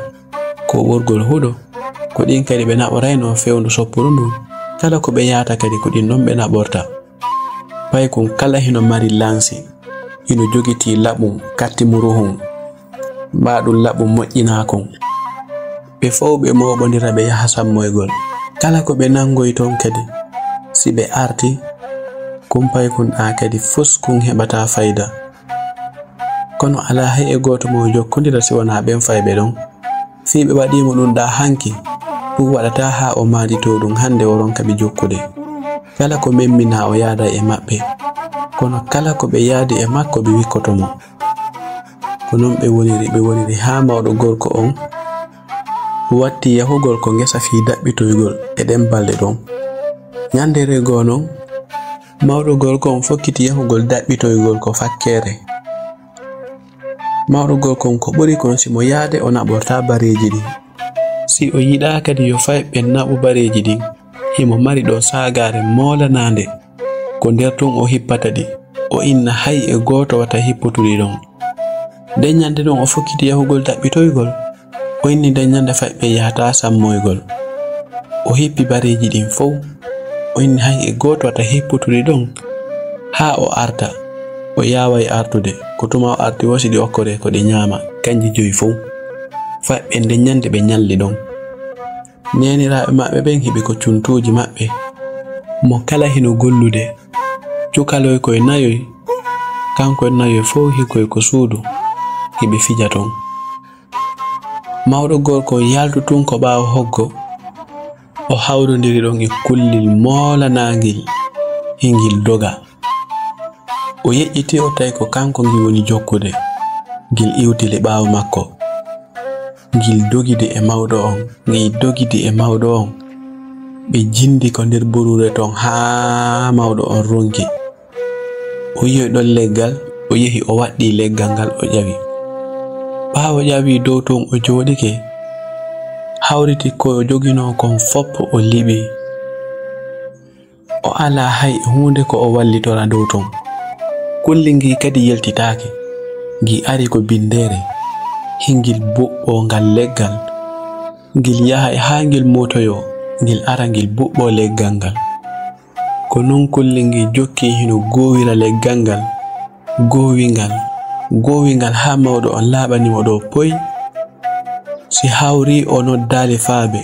ko worgol huɗo ko ɗin kadi ɓe naɓorayno fewndu soppuru ndu kala ko ɓe yahata kadi ko ɗin ɗon ɓe naɓorta paykun kala hino mari lansi hino jogiti laɓum kattimuruhum mbaɗum laɓum moƴƴinakon ɓe fof ɓe moɓodira ɓe yaha sammoygol kala ko ɓe nangoy ton kadi si ɓe arti kun paykun ɗa kadi fus kun heɓata fayda kono ala hay e goto mo jokkondira si wona ben faybe don fi be wadi mo dun da hanki dum wadata ha o maadito dum hande woron kabi jokkude kala ko memmina o yaada e mabbe kono kala ko be yaadi e makko be wikoto mo kono be woniri ha mawdo gorko on watti yahugol ko ngesa fi dabbitoygol e dem balde don nyandere gono mawdo gorko on fokkiti yahugol dabbitoygol ko fakkere mawdo gorko on ko buri kon si mo yaade o naborta bareji di si o yida kadi yo fay be nabu bareji di himo mari do saagare molanande ko nder ton o hippata di o inna hay e goto wata hipputudi don den nyande don o fokkiti yahugol dabbitoygol o inni den nyande fay be yahata sammoygol o hippi bareji din fow o inni hay e goto wata hipputudi don ha o arta o yawai artude ko tuma o arti wasidi okkore ko de nyama kanji joyi fow fay be den nyande be nyalli don neniraaɓe maɓɓe ɓen hiɓi ko cuntuuji maɓɓe mo kala hino gollude cukaloy koye nayoy kanko e nayoy fof hikoy ko suudu hiɓe fija ton mawɗo gorko yaltu tun ko ɓaawo hoggo o hawrondiri ɗon e kullil moolanangil hingil doga o yeƴƴiti o tawi ko kanko ngi woni jokkude ngil iwtili ɓaawo makko ngil dogide e mawɗo on ngil dogidi e mawɗo on ɓe jindi ko nder burure ton haa mawɗo on ronki o yi'i ɗon leggal o yehi o waɗɗi leggal ngal o ƴawi ɓaawo ƴawi dow ton o jooɗike hawriti ko o jogino kon foppo o liɓi o ala hay hunde ko o wallitora dow ton kulli ngi kadi yeltitaake ngi ari ko bindere hingil buɓɓo ngal leggal ngil yaha ha ngil motoyo ngil ara ngil buɓɓo leggal ngal ko non kulli ngi jokki hino gowira leggal ngal gowingal ha mawɗo on laaɓanimo ɗo poy si hawri o noddali faaɓe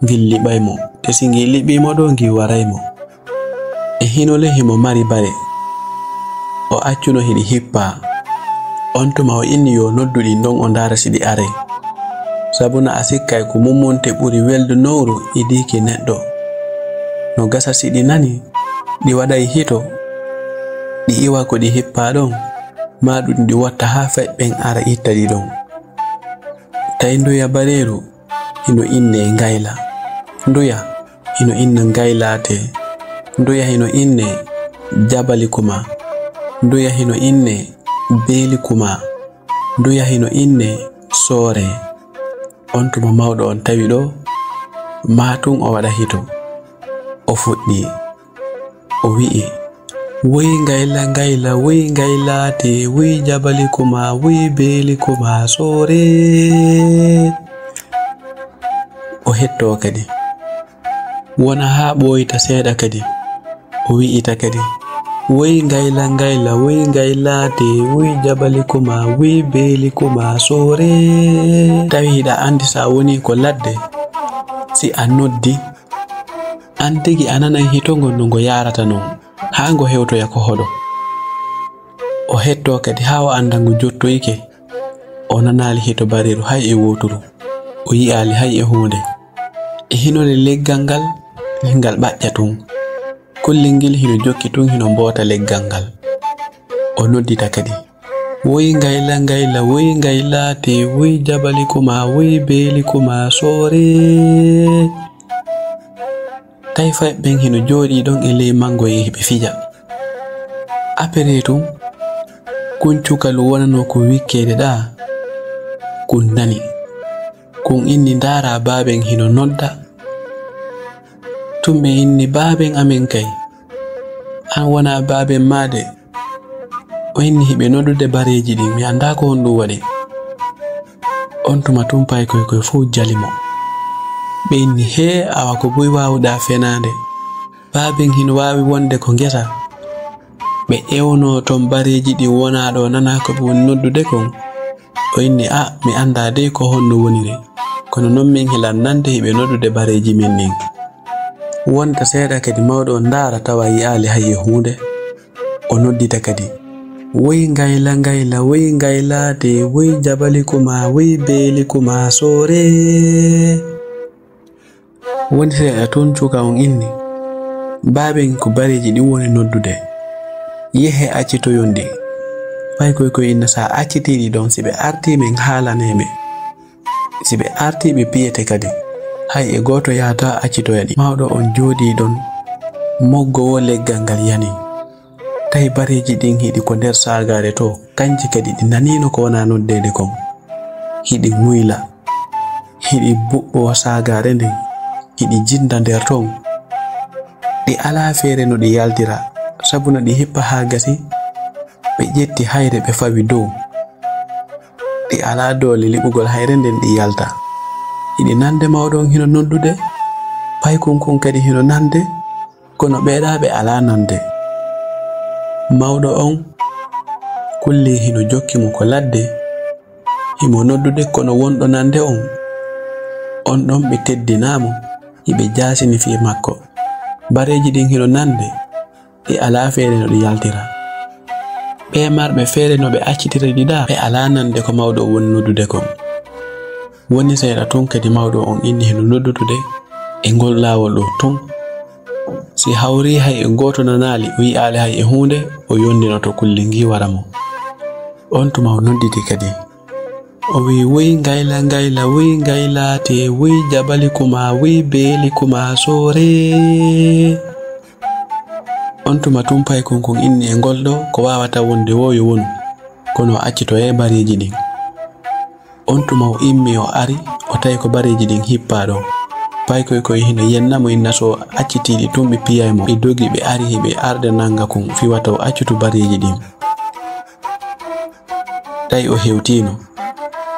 ngil liɓaymo te si ngil liɓimo ɗo ngil waraymo e hinole himo mari bare o accuno hiɗi hippa on tuma o inni yo nodduɗi ndon o ndara siɗi are sabuna a sikkay ko mummonte ɓuri weldu nowru idiki neɗɗo no gasa siɗi nani ɗi waɗay hito ɗi iwa ko ɗi hippa ɗon ma ɗum ɗi watta ha feɓɓen ara itta ɗi ɗon tawi ndoya bareru hino inne ngayla ndoya hino inna ngaylate ndoya hino inne jabali kuma ndoya hino inne beeli kuma ndoya hino inne soore on tuma mawɗo on tawi ɗo matun o waɗa hito o fuɗɗi o wi'i woy ngayla woy ngaylate woy jabali kuma woy beeli kuma soore o hetto kadi wona ha ɓoyta seeɗa kadi o wi'ita kadi woy ngayla woy ngaylate woy jabali kuma woy beeli kuma soore tawi hiɗa andi sa woni ko ladde si a noddi an tigi a nanan hitogol no ngo yarata non ha ngo hewtoya ko hoɗo o hetto kadi ha o anda ngo jottoyke o nanali hito bareru hay e woturu o yi'ali hay e hunde e hinole leggal ngal ngal ɓaƴƴa tun kullel ngel hino jokki tun hino mbota leggal ngal o noddita kadi woy ngayla woy ngaylate woy jabali kuma woy beeli kuma soore tawi faɓɓen hino jooɗi ɗon e ley mango yehi ɓe fija apere tun kun cukalu wonano ko wikkede ɗa kun nani kun inni ndara baben hino nodda tumɓe inni baben amen kay an wona baben maade o inni hiɓe noddude bareji ɗi mi anda ko on ɗum waɗi on tuma tumpay koy fof jalimo ɓe inni he awa ko boy wawuɗa fenade baben hino wawi wonde ko ngesa ɓe ewno ton bareji ɗi wona ɗo nana ko ɓe woni noddude kon o inni a mi anda dey ko honno woniri kono non min helan nande hiɓe noddude bareji min ɗin wonta seeɗa kadi mawɗo on ndaara tawa yi'ali hay e hunde o noddita kadi Woy ngayla ngayla woy ngaylate woy jabali kuma woy beeli kuma sore. Woni seeɗa ton cuka on inni baaben ko bareji ɗi woni noddude yehe accitoyondi fay koy inna sa accitiɗi ɗon si ɓe arti min haalaneɓe si ɓe arti ɓe piyete kadi hay e goto yahata accitoyaɗi. Mawɗo on jooɗi ɗon moggowo leggal ngal yani tawi bareji ɗin hiɗi ko nder sagare to kanji kadi ɗi nanino ko wona noddede kon hiɗi ŋuyla hiɗi buɓɓo sagare nden hiɗi jinda nder ton ɗi ala feere no ɗi yaltira sabu no ɗi hippa ha gasi ɓe ƴetti hayre ɓe fawi dow ɗi ala dole liɓugol hayre nden ɗi yalta hiɗi nande mawɗon hino noddude paykon kadi hino nande kono ɓeeɗa ɓe ala nande. Mawɗo on kulli hino jokkimo ko ladde himo noddude kono wonɗo nande on ɗon ɓe teddinamo hiɓe jasini fi makko bareji ɗin hino nande ɗi ala feere no ɗi yaltira ɓe marɓe feere no ɓe accitira ɗiɗa ɓe ala nande ko mawɗo woni noddude kon. Woni seeɗa tun kadi mawɗo on inni hino noddude e ngol laawol ɗo tun si hawri hay e goto nanali o yi'ali hay e hunde o yondino to kulli ngi wara mo on tuma o nodditi kadi o wi woy ngayla ngayla woy ngaylate woy jabali kuma woy beeli kuma sore. On tuma tun pay kon inni e ngol ɗo ko wawata wonde woyo wonu kono accito e bareji ɗin. On tuma o immi o ari o tawi ko bareji ɗin hippa ɗo pay koy hino yennamo inna so accitiɗi tun ɓe piyaymo ɓe dogi ɓe ari hiɓe arde nanga kon fiwata o accutu bareji ɗin tawi o hewtino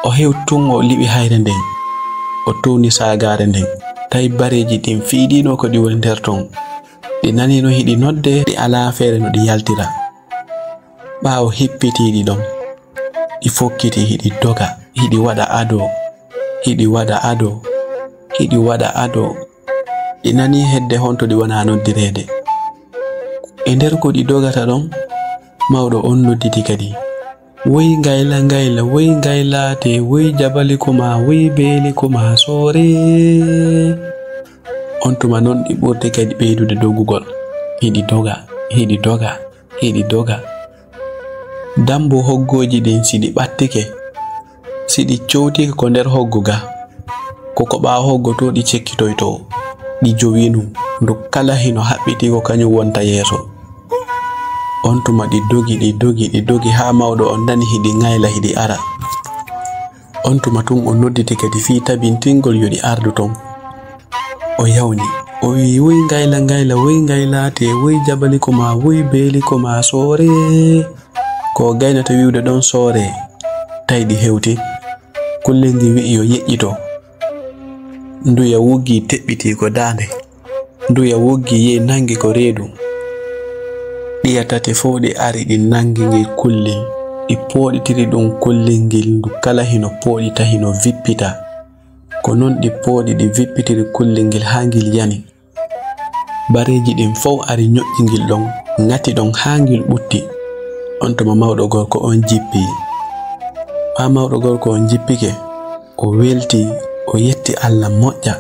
o hewtun o liɓi hayre nden o towni sagare nden tawi bareji ɗin fiiɗino ko ɗi woni nder ton ɗi nanino hiɗi nodde ɗi ala feere no ɗi yaltira ɓawo hippitiɗi ɗon ɗi fokkiti hiɗi doga hiɗi waɗa ado hiɗi waɗa ado hiɗi waɗa ado ɗi nani hedde honto ɗi wona noddirede e nder ko ɗi dogata ɗon mawɗo on nodditi kadi woy ngayla ngayla woy ngaylate woy jabali kuma woy beeli kuma sore. On tuma non ɗi ɓurdi kadi ɓeydude doggugol hiɗi doga hiɗi doga hiɗi doga dambo hoggoji ɗin si ɗi ɓattike si ɗi cowtike ko nder hoggo ga koko ɓawo hoggo to ɗi cekkitoyto ɗi jowinu ndu kala hino haɓɓiti ko kañum wonta yeeso. On tuma ɗi dogi ha mawɗo on dani hiɗi ngayla hiɗi ara. On tuma tun o nodditi kadi fi tabintingol yo ɗi ardu ton o yawni o wi woy ngayla ngayla woy ngaylate woy jabali kuma woy beeli kuma sore. Ko gaynata wiwde ɗon sore tawi ɗi hewti kulle ngi wi'i yo yeƴƴito nduya wuggi teɓɓiti ko dande nduya wuggi yehi nangi ko reedu ɗiya tati fof ɗi ari ɗi nangi ngel kullel ɗi pooɗitiri ɗum kullel ngel ndu kala hino pooɗita hino vippita ko non ɗi pooɗi ɗi vippitiri kullel ngel ha ngel yani bareji ɗin fof ari ñoƴƴi ngel ɗon ngati ɗon ha ngel ɓutti. On tuma mawɗo gorko on jippi ha mawɗo gorko on jippike o welti o yetti Allah moƴƴa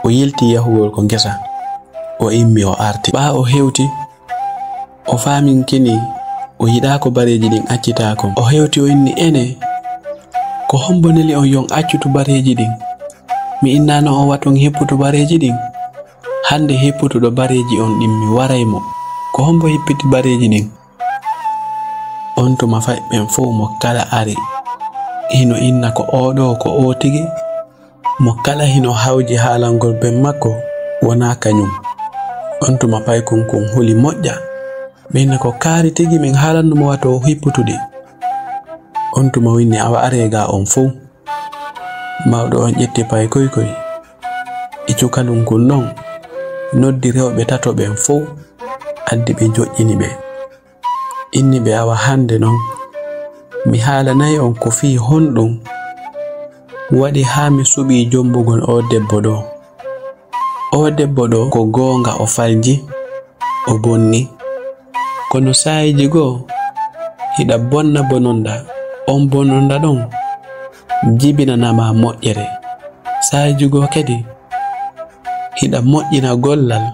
o yelti yahugol ko ngesa o immi o arti ɓa o hewti o faminkini o yiɗa ko bareji ɗin accitako o hewti o inni ene ko homboneli on yon accutu bareji ɗin mi innano on waton hipputu bareji ɗin hande hipputuɗo bareji on ɗin mi waraymo ko hombo hippiti bareji ɗin. On tuma faɓɓen fof mo kala ari hino inna ko oɗo ko o tigi mo kala hino hawji haalangol ben makko wona kañum. On tuma pay kon huli moƴƴa ɓenna ko kaari tigi min haalannumo wato hipputude. On tuma winni awa arega on fof mawɗo on ƴetti pay koy e cukalungol non noddi rewɓe tato ɓen fof addi ɓe joƴƴini ɓe inni ɓe awa hande non mi haalanayi on ko fi honɗum waɗi ha mi suɓi jombugol o debbo ɗo ko goonga o falji o bonni kono sayiji goo hiɗa bonna bononda on bononda ɗon jibinanama moƴƴere sajugo kadi hiɗa moƴƴina gollal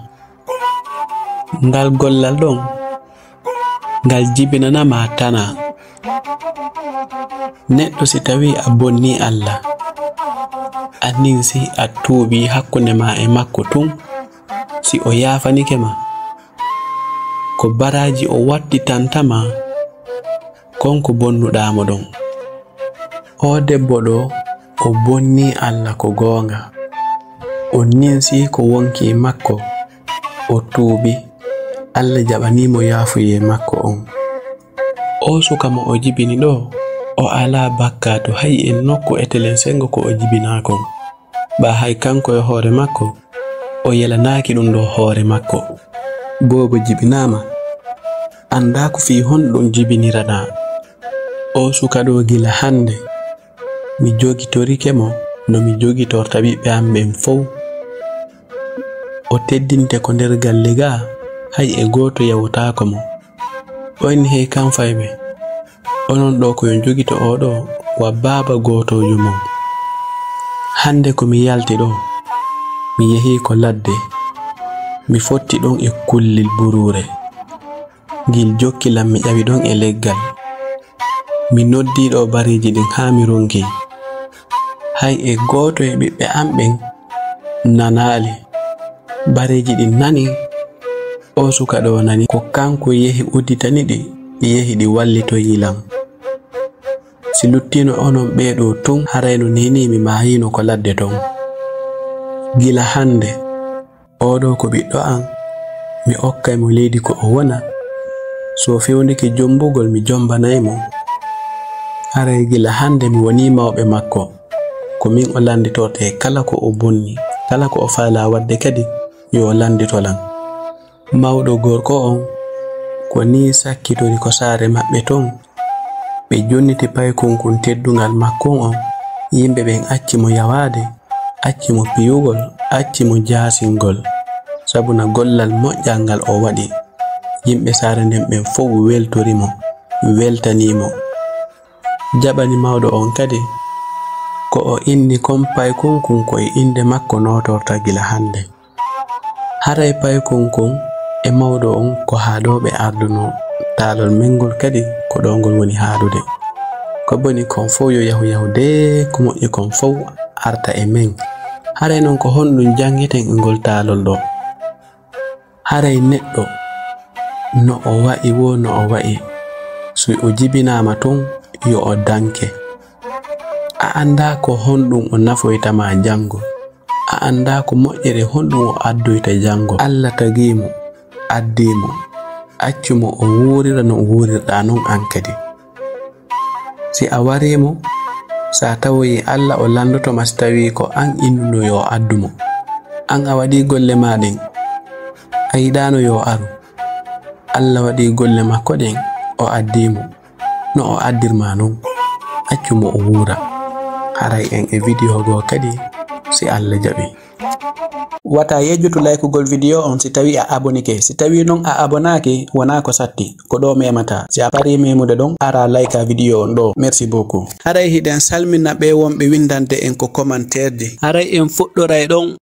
ngal gollal ɗon ngal jibinanama tana neɗɗo si tawi a bonni Allah annin si a tuubi hakkunde ma e makko tun si o yafanike ma ko baraji o wadditantama konko bonnuɗamo ɗon. O debbo ɗo o bonni Allah ko gonga o ninsi ko wonki makko o tuubi Allah jaɓanimo yafuye makko on. O suka mo o jibini ɗo o ala bakka to hay en nokku etelen sengo ko o jibinakon ba hay kanko e hoore makko o yelanaki ɗum ɗo hoore makko bobo jibinama anda ko fi honɗum jibinirana. O suka ɗo gila hande mi jogitorike mo no mi jogitorta ɓiɓɓe am ɓen fow. O teddinte ko nder galle ga hay e goto yawtako mo. On hey kam fayɓe onon ɗo ko yon jogito oɗo wa baba gotojo mon. Hande ko mi yalti ɗo mi yehi ko ladde mi fotti ɗon e kullil burure gil jokkilam mi ƴawi ɗon e leggal mi noddi ɗo bareji ɗin ha mi ronki hay e goto e ɓiɓɓe am ɓen nanali bareji ɗin nani. O suka ɗo nani ko kanko yehi udditani ɗi yehi ɗi wallito yilam. Si luttino onon ɓeɗo tun harayno nini mi mayino ko ladde ton. Gila hande oɗo ko ɓiɗɗo an mi okkay mo leydi ko o wona so fewndike jombugol mi jombanaymo. Haray gila hande mi woni mawɓe makko ko min o landitorte kala ko o bonni kala ko o faala wadde kadi yo o landitolan. Mawɗo gorko on ko ni sakkitori ko saare maɓɓe ton ɓe jonniti paykonkon teddungal makko on yimɓe ɓen acci mo yawade acci mo piyugol acci mo jasingol sabuna gollal moƴƴal ngal o waɗi. Yimɓe saare nden ɓen fof weltorimo weltanimo jaɓani mawɗo on kadi ko o inni kon paykonkon ko e inde makko notorta gila hande. Haray paykonkon e mawɗo on ko haaɗoɓe arduno taalol mengol kadi ko ɗo ngol woni haaɗude ko boni kon fof yo yahude ko moƴƴi kon fof arta e men. Haray non ko honɗum jangeten e ngol taalol ɗo. Haray neɗɗo no o wa'i wo no o wa'i so o jibinama ton yo o danke. A anda ko honɗum o nafoytama jango a anda ko moƴƴere honɗum o addoyta jango. Allah tagimo addimo accumo o wurira no wurirɗa non an kadi. Si a warimo sa tawoyi Allah o landotoma si tawi ko an innuno yo addumo an a waɗi golle maɗen a yiɗano yo aru Allah waɗi golle makko ɗen o addimo no o addirma non accumo o wura. Haray en e video go kadi si Allah jaɓi. Wata yejjutu laykugol video on si tawi a abonike si tawi non a abonaki wona ko satti ko ɗo memata si a pari memude ɗon ara layka video on ɗo. Merci beaucoup. Haray hiɗen salmina ɓe wonɓe windande en ko commentaire haray en fuɗɗoray ɗon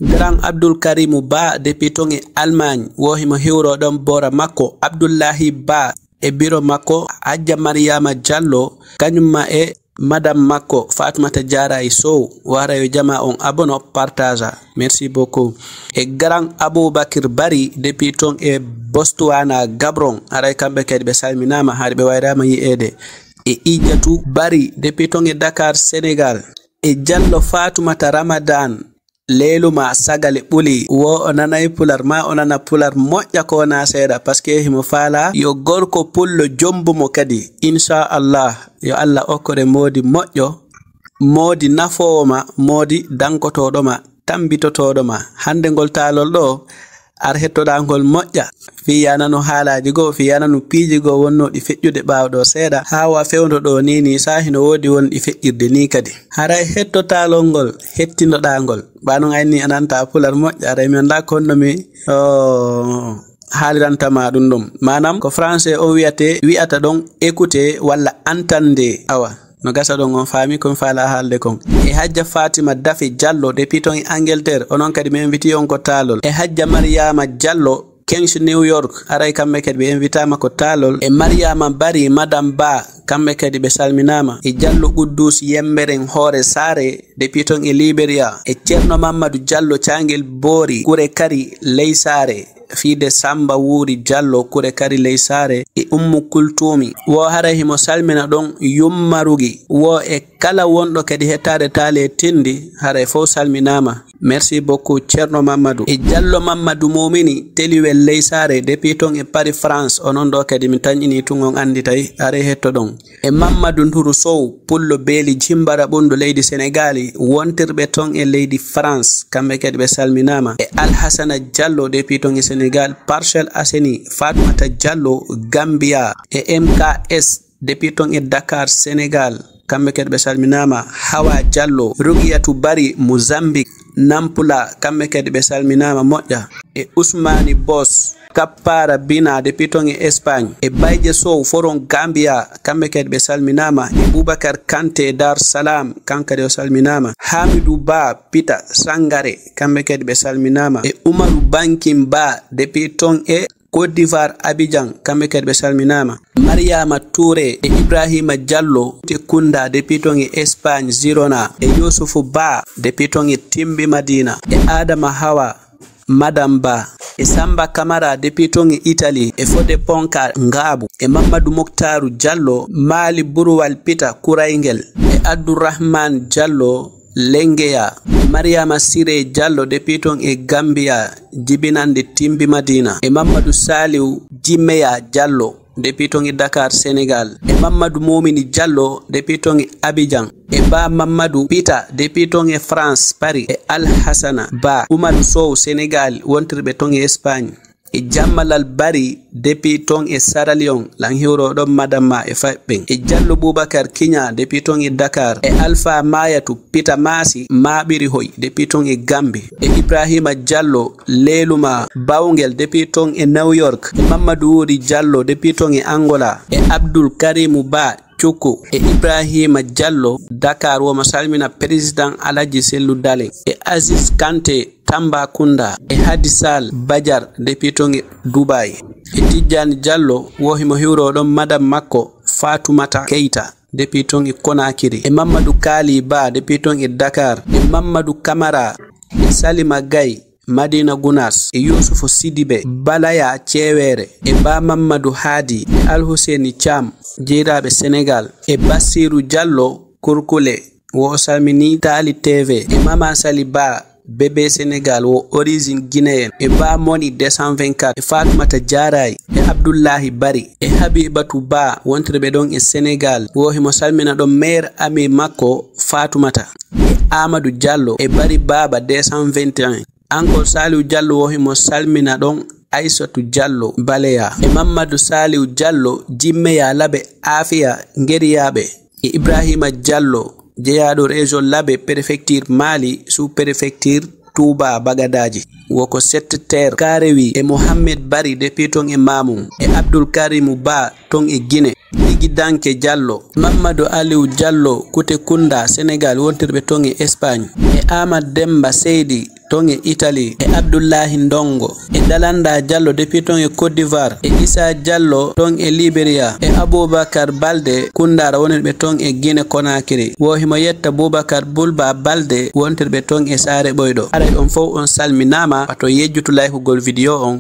Grand Abdul Karimu Ba depuis ton e Allemagne wohimo hiwroɗon bora makko Abdullahi Ba e biro makko Hajja Mariama Diallo kañumma e madame makko Fatmata Diaray Sow wara yo jama on abono partage. Merci beaucoup. E Grand Aboubakir Bari depuis ton e Botswana Gabron aray kamɓe kadi ɓe salminama haade ɓe wayrama yi'ede. E Ijatou Bari depuis ton e Dakar Sénégal e Diallo Fatoumata Ramadan leeluma sagale ɓuli wo o nanay pular ma o nana pular moƴƴa ko wona seeɗa par ce que himo faala yo gorko pullo jombumo kadi inchallah yo Allah okkore moodi moƴƴo moodi nafowoma moodi dankotoɗoma tambitotoɗoma. Hande ngol taalol ɗo ar hettoɗa ngol moƴƴa fiyanano haalaji go fiyanano piiji go wonnoɗi feƴƴude ɓawɗo seeɗa ha wa fewndo ɗo nini sahino woodi wonɗi feƴƴirde ni kadi. Haray hettotalol ngol hettinoɗa ngol banon anni ananta pular moƴƴa aray mi anda konnomi haalirantama ɗum manam ko français o wi'ata ɗon écouter walla entendre awa no gasa ɗon on faami kon faala haalde kon e hajja Fatima Dafe Diallo depuis ton Angleterre onon kadi mi inviti on ko taalol e hajja Mariama Diallo Kings New York aray kamɓe kadi ɓe invitama ko taalol e Mariama Bari Madame Ba kamɓe kadi ɓe salminama e Diallo Quddus Yemberen Hoore Saare depuis ton e Liberia e Ceerno Mamadou Diallo Cangel Boori Kure Kari Ley Saare fiide Samba Wuuri Diallo Kure Kari Ley Saare e Ummu Kultumi wo hara himo salmina ɗon Yummarugi wo e kala wonɗo kadi hettade taale tindi hara fof salminama. Merci beaucoup Ceerno Mamadou e Diallo Mamadou Momini Teliwel Ley Saare depuis ton e Paris France onon ɗo kadi mi tañƴini tun on andi tawi are hetto ɗon e Mamadou Nduru Sow Pullo Beeli Jimbara Ɓundu leydi Sénégali wontirɓe ton e leydi France kamɓe kadi ɓe salminama e Alhassana Diallo depuis ton e Sénégal Parcelles Assainies Fatoumata Diallo Gambia e MKS depuis ton e Dakar Sénégal kamɓe kadi ɓe salminama Hawa Diallo Rugiyatou Bari Mozambique Nampula kamɓe kadi ɓe salminama moƴƴa e Ousmani Boss Kappara Bina depuis ton e Espagne e Bayje Sow Foron Gambia kamɓe kadi ɓe salminama e Boubacar Kanté Dar Salam kankadi o salminama Hamidou Ba Pita Sangare kamɓe kadi ɓe salminama e Umaru Bankin Ba depuis ton e Côte d'Ivoire Abidjan kamɓe kadi ɓe salminama Mariama Touré e Ibrahima Diallo te Kunda depuis ton e Espagne Girona e Youssoufou Ba depuis ton e Timbi Madina e Adama Hawa Madame Ba e Samba Camara depuis ton e Italie e Fode Ponka Ngabu e Mamadou Mokhtaru Diallo Mali Buruwal Pita Kuraygel e Abdourahmane Diallo Lengeya Mariama Sire Diallo depuis ton e Gambia jibinande Timbi Madina e Mamadou Saliou Jimeya Diallo depuis ton e Dakar Sénégal e Mamadou Momini Diallo depuis ton e Abidjan e Ba Mamadou Pita depuis ton e France Paris e Alhassana Ba Oumadou Sow Sénégal wontirɓe ton e Espagne e Jammalal Bari depuis ton e Sierra Leone lan hiwro ɗon madamma e faɓɓen e Diallo Boubacar Kiña depuis ton e Dakar e Alpha Mayatou Pita Masi Maɓiri Hoy depuis ton e Gambie e Ibrahima Diallo Leluma Bawgel depuis ton e New York e Mamadou Wuri Diallo depuis ton e Angola e Abdoul Karimou Ba Cukku e Ibrahima Diallo Dakar woma salmina président Alaji Sellu Dale e Aziz Kanté Tambacounda e Hadisal Badiar depuis ton e Dubai e Tidjani Diallo wo himo hiwro ɗon madame makko Fatoumata Keita depuis ton e Conakry e Mamadou Kali Ba depuis ton e Dakar e Mamadou Camara e Salima Gaye Madina Gounas e Youssoufou Sidibé Balaya Cewere e Ba Mamadou Hadi e Alhousseni Thiam jeeraɓe Sénégal e Bassirou Diallo Kurkule wo salmini Tali TV e Mama Sali Ba Bébé Sénégal wo origine guinéen e Ba Moni 224 e Fatoumata Diaray e Abdoullahi Bari e Habibatou Ba wontirɓe ɗon e Sénégal wo himo salmina ɗon maire ami makko Fatoumata e Amadou Diallo e Bari Baba 221 encore Saliou Diallo wo himo salmina ɗon Aissatou Diallo Baleya e Mamadou Saliou Diallo Jimmeya Labe Afia Ngeriyaɓe e Ibrahima Diallo jeyaɗo région Labe préfecture Mali sous préfecture Touba Bagadaji woko 7 terre Karewi e Mohamed Bari depuis ton e Mamoun e Abdoul Karimou Ba ton e Guinée Ligi Danke Diallo Mamadou Aliou Diallo Kute Kunda Sénégal wontirɓe ton e Espagne e Amad Demba Seydi ton e Italie e Abdoullahi Ndongo e Dalanda Diallo depuis ton e Côte d'Ivoire e Issa Diallo ton e Liberia e Aboubacar Balde Kundara wonirɓe ton e Guinée Conakry wo himo yetta Boubacar Bulba Balde wontirɓe ton e Saare Ɓoyɗo aray on fof on salminama wato yejjutu laykugol vidéo on